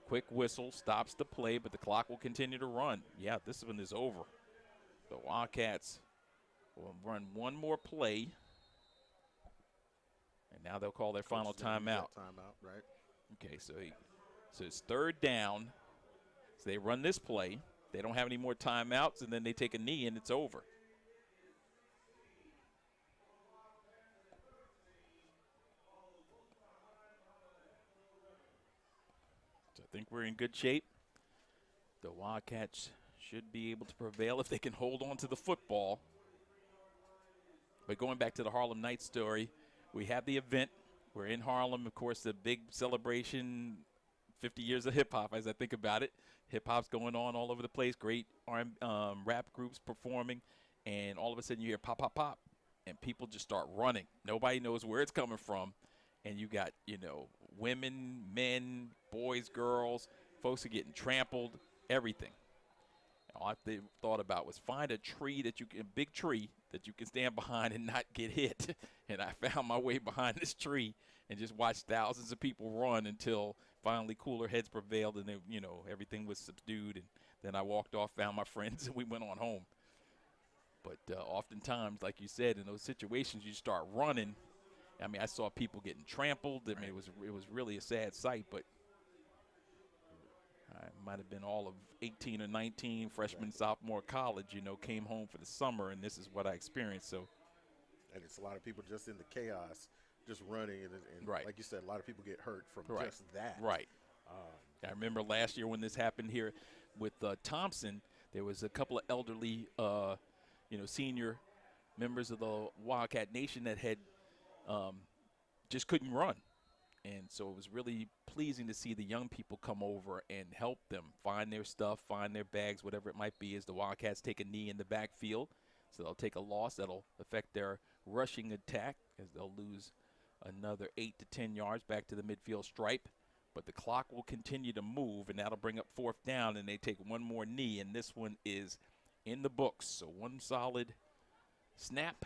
Quick whistle stops the play, but the clock will continue to run. Yeah, this one is over. The Wildcats will run one more play, and now they'll call their final timeout. Timeout, right? Okay, so it's 3rd down. So they run this play. They don't have any more timeouts, and then they take a knee, and it's over. So I think we're in good shape. The Wildcats should be able to prevail if they can hold on to the football. But going back to the Harlem Nights story, we have the event. We're in Harlem, of course, the big celebration, 50 years of hip-hop as I think about it. Hip-hop's going on all over the place, great rap groups performing, and all of a sudden you hear pop, pop, pop, and people just start running. Nobody knows where it's coming from, and you got, women, men, boys, girls, folks are getting trampled, everything. All I thought about was find a big tree that you can stand behind and not get hit. And I found my way behind this tree and just watched thousands of people run until finally cooler heads prevailed and everything was subdued. And then I walked off, found my friends, and we went on home. But oftentimes, like you said, in those situations, you start running. I mean, I saw people getting trampled. I mean, it was really a sad sight, but I might have been all of 18 or 19, freshman, sophomore, college, came home for the summer, and this is what I experienced. So, and it's a lot of people just in the chaos, just running, and right. Like you said, a lot of people get hurt from just that. Right. I remember last year when this happened here with Thompson, there was a couple of elderly, senior members of the Wildcat Nation that had just couldn't run. And so it was really pleasing to see the young people come over and help them find their stuff, find their bags, whatever it might be, as the Wildcats take a knee in the backfield. So they'll take a loss that'll affect their rushing attack as they'll lose another 8 to 10 yards back to the midfield stripe. But the clock will continue to move, and that'll bring up 4th down, and they take one more knee, and this one is in the books. So one solid snap,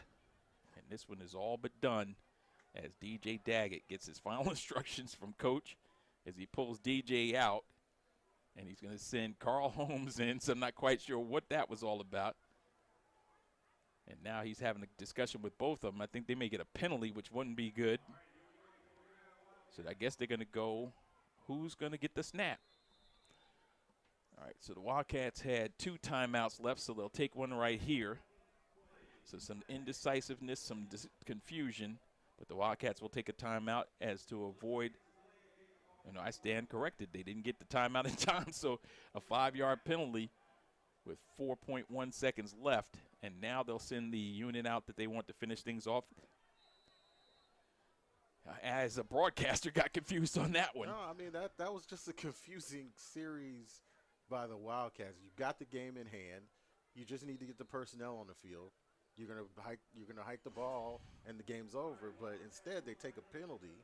and this one is all but done, as DJ Daggett gets his final instructions from Coach as he pulls DJ out. And he's going to send Carl Holmes in, so I'm not quite sure what that was all about. And now he's having a discussion with both of them. I think they may get a penalty, which wouldn't be good. So I guess they're going to go, who's going to get the snap? All right, so the Wildcats had 2 timeouts left, so they'll take one right here. So some indecisiveness, some confusion. But the Wildcats will take a timeout as to avoid, I stand corrected. They didn't get the timeout in time, so a 5-yard penalty with 4.1 seconds left. And now they'll send the unit out that they want to finish things off. As a broadcaster, got confused on that one. No, I mean, that was just a confusing series by the Wildcats. You got the game in hand. You just need to get the personnel on the field. You're gonna hike the ball, and the game's over. But instead, they take a penalty.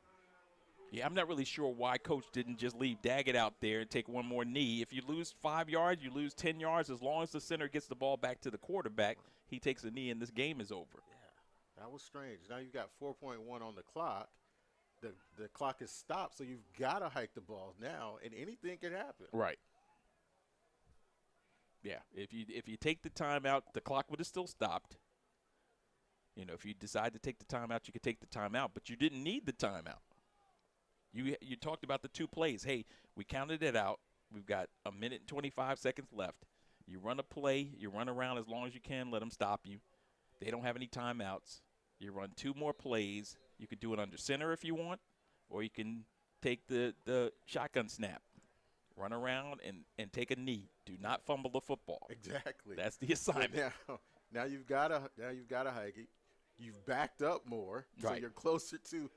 Yeah, I'm not really sure why Coach didn't just leave Daggett out there and take one more knee. If you lose 5 yards, you lose 10 yards. As long as the center gets the ball back to the quarterback, he takes a knee, and this game is over. Yeah, that was strange. Now you've got 4.1 on the clock. The clock is stopped, so you've got to hike the ball now, and anything can happen. Right. Yeah, if you take the timeout, the clock would have still stopped. You know, if you decide to take the timeout, you could take the timeout, but you didn't need the timeout. You talked about the 2 plays. Hey, we counted it out. We've got 1 minute and 25 seconds left. You run a play. You run around as long as you can. Let them stop you. They don't have any timeouts. You run 2 more plays. You could do it under center if you want, or you can take the shotgun snap. Run around and take a knee. Do not fumble the football. Exactly. That's the assignment. Now you've got to hike it. You've backed up more, so Right. you're closer to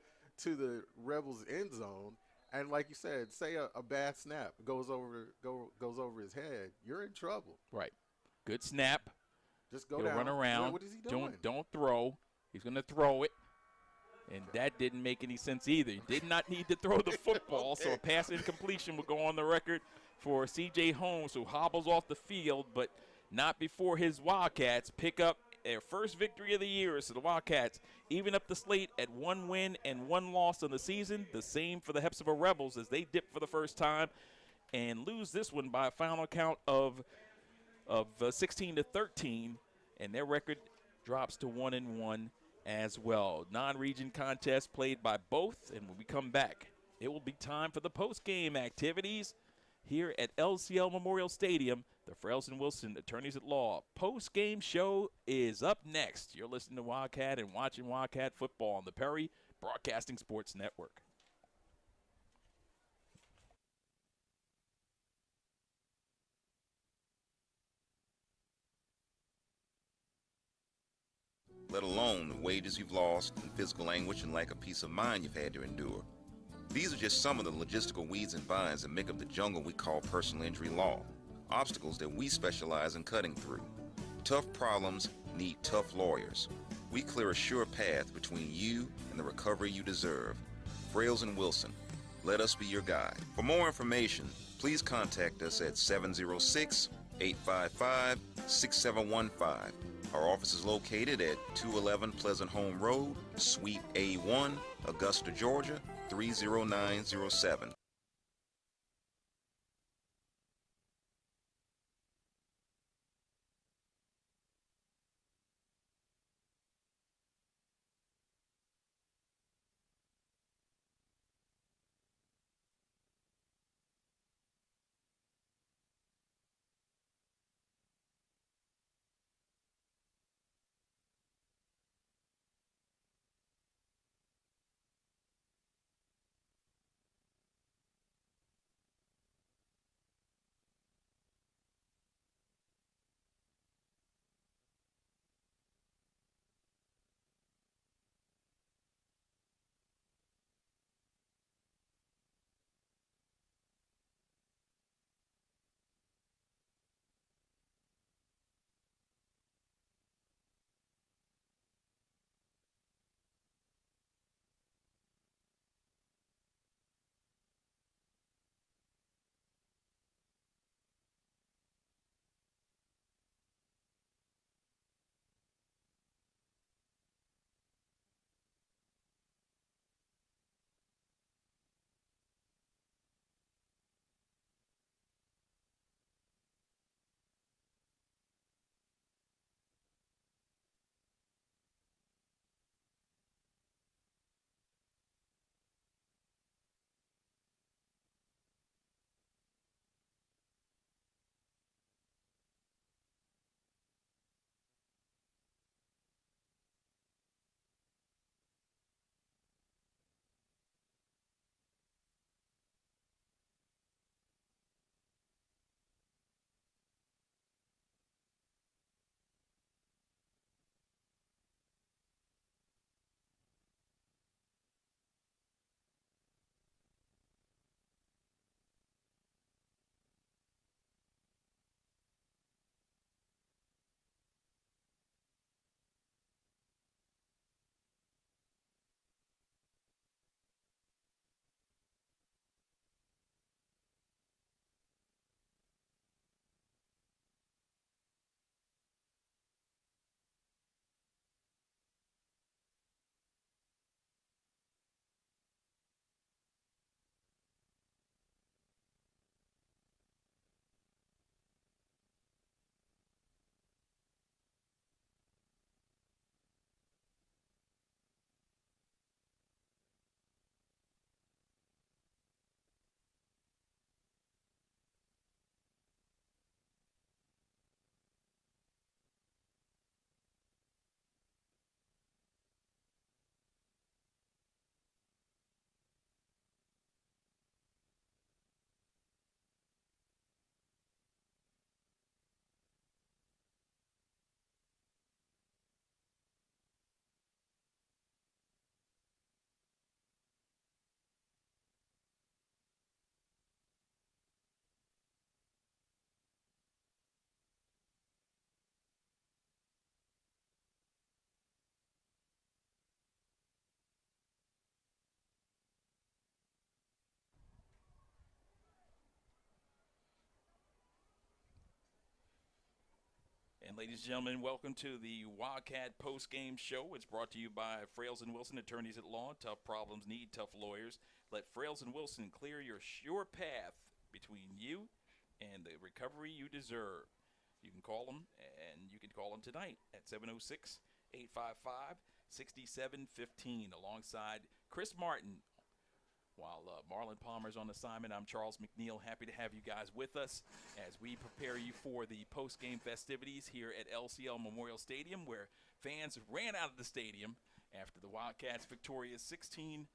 the Rebels' end zone. And like you said, say a bad snap goes over his head, you're in trouble. Right. Good snap. Just go He'll down. run around. What is he doing? Don't throw. He's going to throw it. And that didn't make any sense either. He did not need to throw the football, so a pass incompletion would go on the record for C.J. Holmes, who hobbles off the field, but not before his Wildcats pick up their first victory of the year. So the Wildcats even up the slate at 1 win and 1 loss in the season. The same for the Hephzibah Rebels as they dip for the first time and lose this one by a final count of 16-13, and their record drops to 1-1 as well. Non-region contest played by both, and when we come back, it will be time for the post-game activities here at LCL Memorial Stadium. The Frails and Wilson Attorneys at Law post-game show is up next. You're listening to Wildcat and watching Wildcat football on the Perry Broadcasting Sports Network. Let alone the wages you've lost and physical anguish and lack of peace of mind you've had to endure. These are just some of the logistical weeds and vines that make up the jungle we call personal injury law, obstacles that we specialize in cutting through. Tough problems need tough lawyers. We clear a sure path between you and the recovery you deserve. Frails and Wilson, let us be your guide. For more information, please contact us at 706-855-6715. Our office is located at 211 Pleasant Home Road, Suite A1, Augusta, Georgia, 30907. And ladies and gentlemen, welcome to the Wildcat post-game show. It's brought to you by Frails and Wilson, attorneys at law. Tough problems need tough lawyers. Let Frails and Wilson clear your sure path between you and the recovery you deserve. You can call them, and you can call them tonight at 706-855-6715 alongside Chris Martin. While Marlon Palmer's on assignment, I'm Charles McNeil. Happy to have you guys with us as we prepare you for the post-game festivities here at LCL Memorial Stadium, where fans ran out of the stadium after the Wildcats' victorious 16-13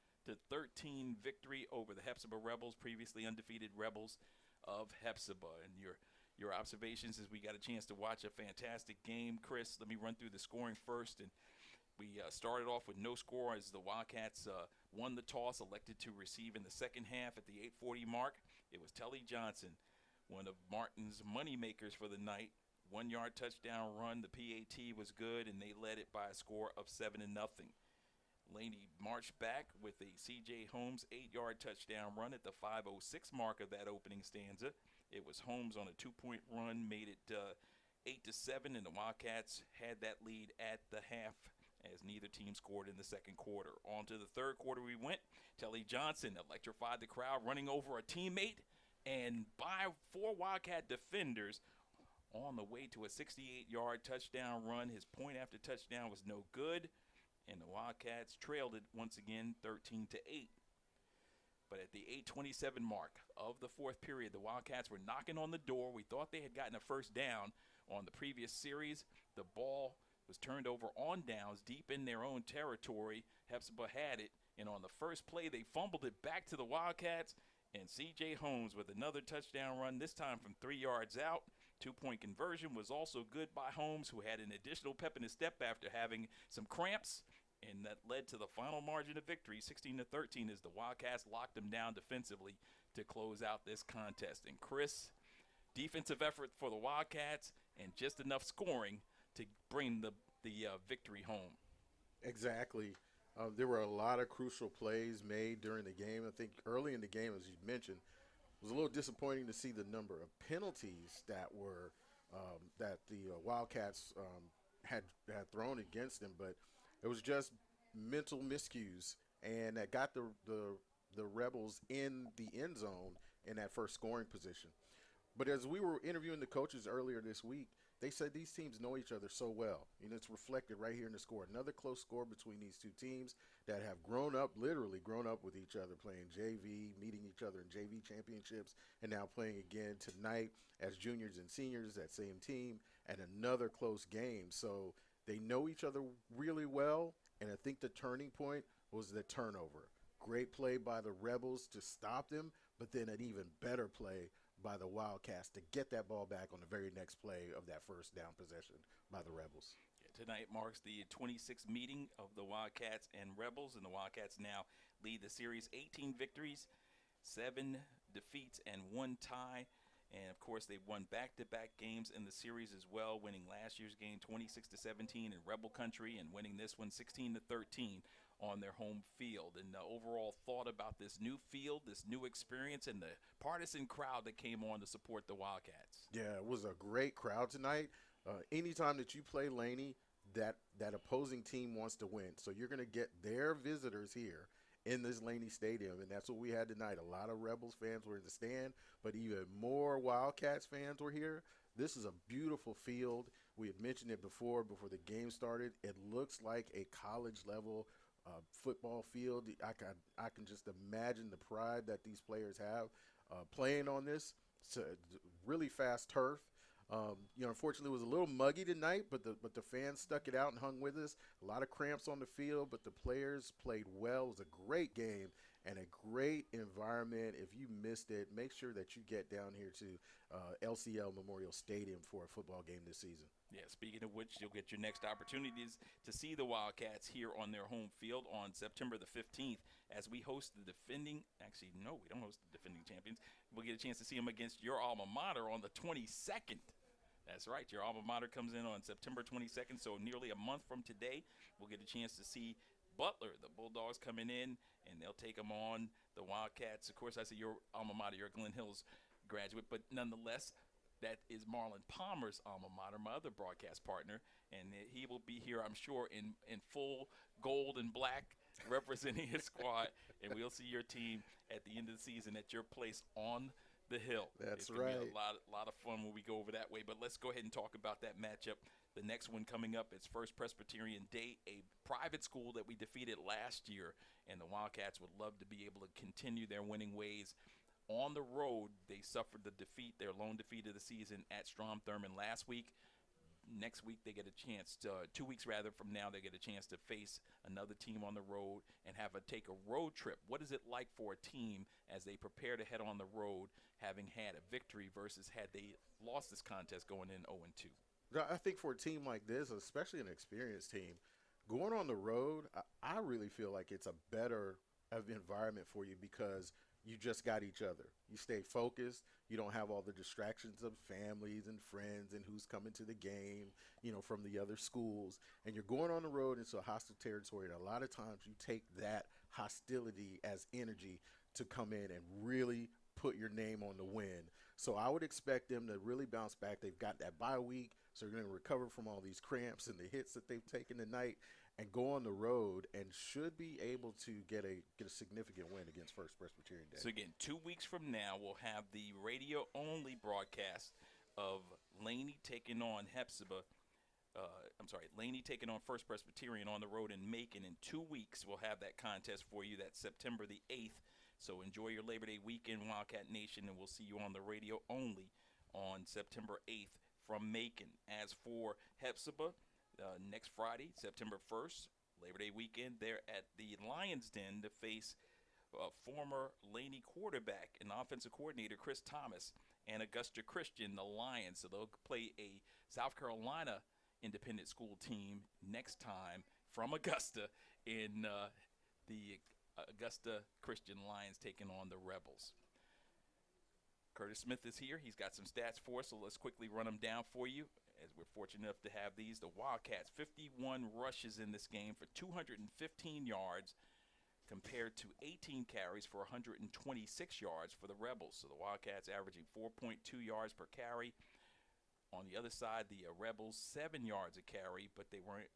victory over the Hephzibah Rebels, previously undefeated Rebels of Hephzibah. And your observations as we got a chance to watch a fantastic game. Chris, let me run through the scoring first. And we started off with no score as the Wildcats won the toss, elected to receive in the second half at the 8:40 mark. It was Telly Johnson, one of Martin's money makers for the night. 1-yard touchdown run. The PAT was good, and they led it by a score of 7-0. Laney marched back with a C.J. Holmes 8-yard touchdown run at the 5:06 mark of that opening stanza. It was Holmes on a 2-point run, made it 8-7, and the Wildcats had that lead at the half, as neither team scored in the second quarter. On to the third quarter we went. Telly Johnson electrified the crowd, running over a teammate and by 4 Wildcat defenders on the way to a 68-yard touchdown run. His point after touchdown was no good, and the Wildcats trailed it once again 13-8. But at the 8:27 mark of the fourth period, the Wildcats were knocking on the door. We thought they had gotten a first down on the previous series. The ball was turned over on downs deep in their own territory. Hephzibah had it, and on the first play, they fumbled it back to the Wildcats, and C.J. Holmes with another touchdown run, this time from 3 yards out. 2-point conversion was also good by Holmes, who had an additional pep in his step after having some cramps, and that led to the final margin of victory, 16-13, as the Wildcats locked them down defensively to close out this contest. And Chris, defensive effort for the Wildcats and just enough scoring to bring the victory home. Exactly. There were a lot of crucial plays made during the game. I think early in the game, as you mentioned, it was a little disappointing to see the number of penalties that were that the Wildcats had thrown against them, but it was just mental miscues, and that got the Rebels in the end zone in that first scoring position. But as we were interviewing the coaches earlier this week, they said these teams know each other so well. You know, it's reflected right here in the score. Another close score between these two teams that have grown up, literally grown up with each other, playing JV, meeting each other in JV championships, and now playing again tonight as juniors and seniors, that same team, and another close game. So they know each other really well, and I think the turning point was the turnover. Great play by the Rebels to stop them, but then an even better play by the Wildcats to get that ball back on the very next play of that first down possession by the Rebels. Yeah, tonight marks the 26th meeting of the Wildcats and Rebels, and the Wildcats now lead the series 18 victories, 7 defeats, and 1 tie. And, of course, they've won back-to-back games in the series as well, winning last year's game 26-17 in Rebel Country and winning this one 16-13 on their home field. And the overall thought about this new field, this new experience, and the partisan crowd that came on to support the Wildcats. Yeah, it was a great crowd tonight. Anytime that you play Laney, that opposing team wants to win. So you're going to get their visitors here in this Laney Stadium, and that's what we had tonight. A lot of Rebels fans were in the stand, but even more Wildcats fans were here. This is a beautiful field. We had mentioned it before the game started. It looks like a college-level football field. I can just imagine the pride that these players have playing on this. It's a really fast turf. Unfortunately, it was a little muggy tonight, but the fans stuck it out and hung with us. A lot of cramps on the field, but the players played well. It was a great game and a great environment. If you missed it, make sure that you get down here to LCL Memorial Stadium for a football game this season. Yeah, speaking of which, you'll get your next opportunities to see the Wildcats here on their home field on September the 15th as we host the defending – actually, no, we don't host the defending champions. We'll get a chance to see them against your alma mater on the 22nd. That's right. Your alma mater comes in on September 22nd, so nearly a month from today, we'll get a chance to see Butler, the Bulldogs, coming in, and they'll take them on. The Wildcats, of course, I say your alma mater, you're a Glen Hills graduate, but nonetheless, That is Marlon Palmer's alma mater, my other broadcast partner, and he will be here, I'm sure, in full gold and black, representing his squad, and we'll see your team at the end of the season at your place on the hill. That's it's gonna right. Be a lot of fun when we go over that way. But let's go ahead and talk about that matchup. The next one coming up is First Presbyterian Day, a private school that we defeated last year, and the Wildcats would love to be able to continue their winning ways. On the road, they suffered the defeat, their lone defeat of the season at Strom Thurmond last week. Next week, they get a chance to, 2 weeks rather from now, they get a chance to face another team on the road and take a road trip. What is it like for a team as they prepare to head on the road, having had a victory versus had they lost this contest going in 0-2? I think for a team like this, especially an experienced team, going on the road, I really feel like it's a better environment for you because you just got each other. You stay focused. You don't have all the distractions of families and friends and who's coming to the game, from the other schools. And you're going on the road into a hostile territory. And a lot of times you take that hostility as energy to come in and really put your name on the win. So I would expect them to really bounce back. They've got that bye week, so they're going to recover from all these cramps and the hits that they've taken tonight and go on the road and should be able to get a significant win against First Presbyterian Day. So again, 2 weeks from now, we'll have the radio-only broadcast of Laney taking on Hephzibah. Laney taking on First Presbyterian on the road in Macon. In 2 weeks, we'll have that contest for you. That's September the 8th. So enjoy your Labor Day weekend, Wildcat Nation, and we'll see you on the radio only on September 8th from Macon. As for Hephzibah, next Friday, September 1st, Labor Day weekend, they're at the Lions Den to face former Laney quarterback and offensive coordinator Chris Thomas and Augusta Christian, the Lions. So they'll play a South Carolina independent school team next time from Augusta in the Augusta Christian Lions taking on the Rebels. Curtis Smith is here. He's got some stats for us, so let's quickly run them down for you, as we're fortunate enough to have these. The Wildcats, 51 rushes in this game for 215 yards compared to 18 carries for 126 yards for the Rebels. So the Wildcats averaging 4.2 yards per carry. On the other side, the Rebels, 7 yards a carry, but they weren't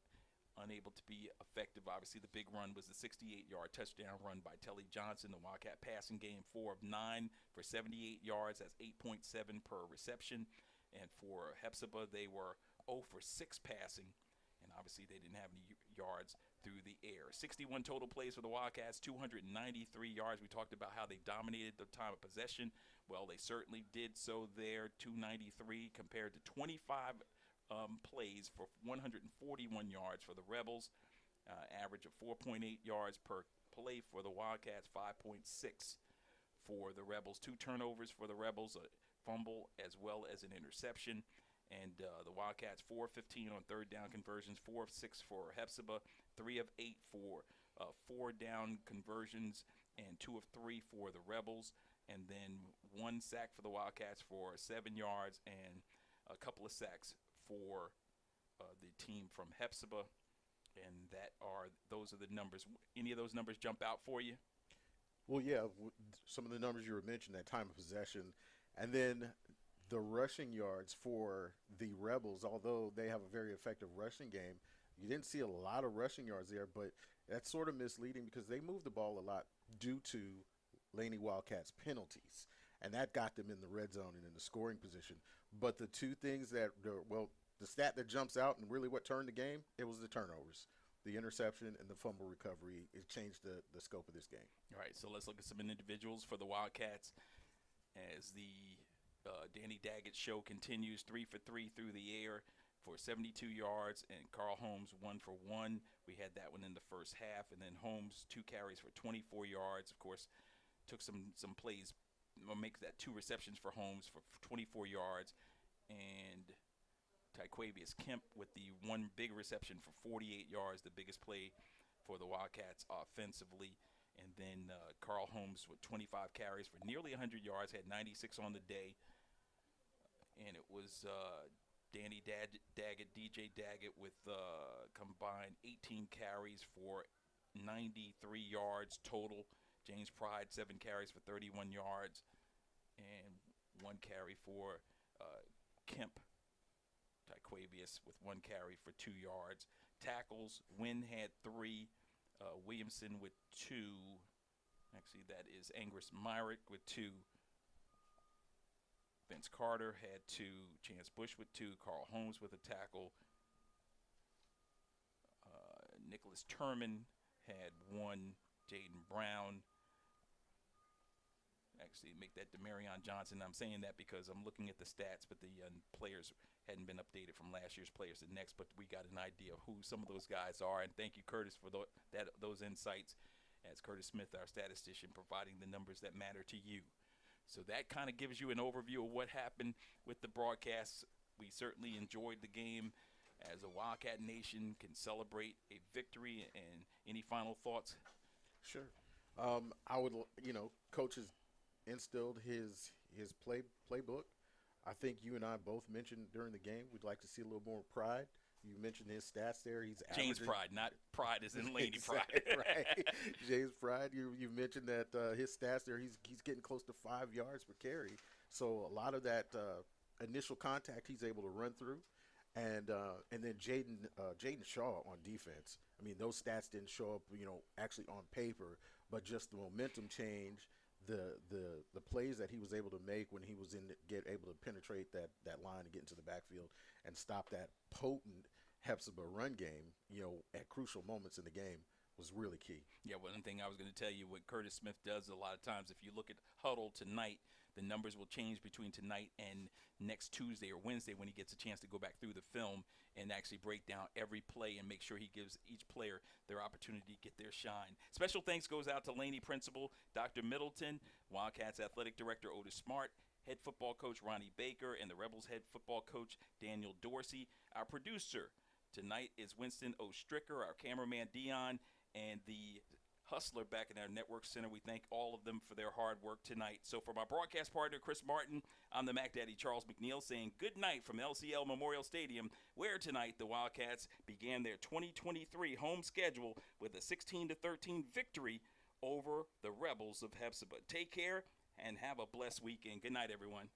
unable to be effective. Obviously, the big run was the 68-yard touchdown run by Telly Johnson. The Wildcat passing game, 4 of 9 for 78 yards. That's 8.7 per reception. And for Hephzibah, they were 0 for 6 passing. And obviously, they didn't have any yards through the air. 61 total plays for the Wildcats, 293 yards. We talked about how they dominated the time of possession. Well, they certainly did so there, 293 compared to 25 plays for 141 yards for the Rebels. Average of 4.8 yards per play for the Wildcats, 5.6 for the Rebels. 2 turnovers for the Rebels, a fumble as well as an interception. And the Wildcats 4 of 15 on third down conversions, 4 of 6 for Hephzibah, 3 of 8 for 4 down conversions, and 2 of 3 for the Rebels. And then 1 sack for the Wildcats for 7 yards and a couple of sacks for the team from Hephzibah. And those are the numbers. Any of those numbers jump out for you? Well, yeah, some of the numbers you were mentioning, that time of possession, and then the rushing yards for the Rebels, although they have a very effective rushing game, you didn't see a lot of rushing yards there, but that's sort of misleading because they moved the ball a lot due to Laney Wildcats penalties, and that got them in the red zone and in the scoring position. But the two things the stat that jumps out and really what turned the game, it was the turnovers. The interception and the fumble recovery, it changed the scope of this game. All right, so let's look at some individuals for the Wildcats as the Danny Daggett show continues. 3 for 3 through the air for 72 yards, and Carl Holmes 1 for 1. We had that one in the first half, and then Holmes 2 carries for 24 yards. Of course, took some plays, make that 2 receptions for Holmes for 24 yards, and Tyquavius Kemp with the 1 big reception for 48 yards, the biggest play for the Wildcats offensively. And then Carl Holmes with 25 carries for nearly 100 yards, had 96 on the day. And it was Danny Daggett, DJ Daggett with combined 18 carries for 93 yards total. James Pride, 7 carries for 31 yards, and 1 carry for Kemp, Tyquavius with 1 carry for 2 yards. Tackles, Wynn had 3, Williamson with 2. Actually, that is Angris Myrick with 2. Vince Carter had 2. Chance Bush with 2. Carl Holmes with a tackle. Nicholas Turman had 1. Jaden Brown. Actually, make that Demarion Johnson. I'm saying that because I'm looking at the stats, but the players hadn't been updated from last year's players to next, but we got an idea of who some of those guys are. And thank you, Curtis, for those insights, as Curtis Smith, our statistician, providing the numbers that matter to you. So that kind of gives you an overview of what happened with the broadcasts. We certainly enjoyed the game, as a Wildcat Nation can celebrate a victory. And any final thoughts? Sure. I would, Coach has instilled his playbook. I think you and I both mentioned during the game we'd like to see a little more pride. You mentioned his stats there. He's James averaging, Pride, not Pride as in Laney Pride. Right. James Pride. You mentioned that his stats there. He's getting close to 5 yards per carry. So a lot of that initial contact he's able to run through, and then Jaden Shaw on defense. I mean, those stats didn't show up, actually on paper, but just the momentum change, the plays that he was able to make when he was able to penetrate that line and get into the backfield and stop that potent Hephzibah run game, at crucial moments in the game was really key. Yeah, one thing I was going to tell you, what Curtis Smith does a lot of times, if you look at Huddle tonight, the numbers will change between tonight and next Tuesday or Wednesday when he gets a chance to go back through the film and actually break down every play and make sure he gives each player their opportunity to get their shine. Special thanks goes out to Laney Principal Dr. Middleton, Wildcats Athletic Director Otis Smart, Head Football Coach Ronnie Baker, and the Rebels Head Football Coach Daniel Dorsey. Our producer tonight is Winston O. Stricker, our cameraman Dion, and the hustler back in our network center. We thank all of them for their hard work tonight. So for my broadcast partner, Chris Martin, I'm the Mac Daddy Charles McNeil saying good night from LCL Memorial Stadium, where tonight the Wildcats began their 2023 home schedule with a 16-13 victory over the Rebels of Hephzibah. Take care and have a blessed weekend. Good night, everyone.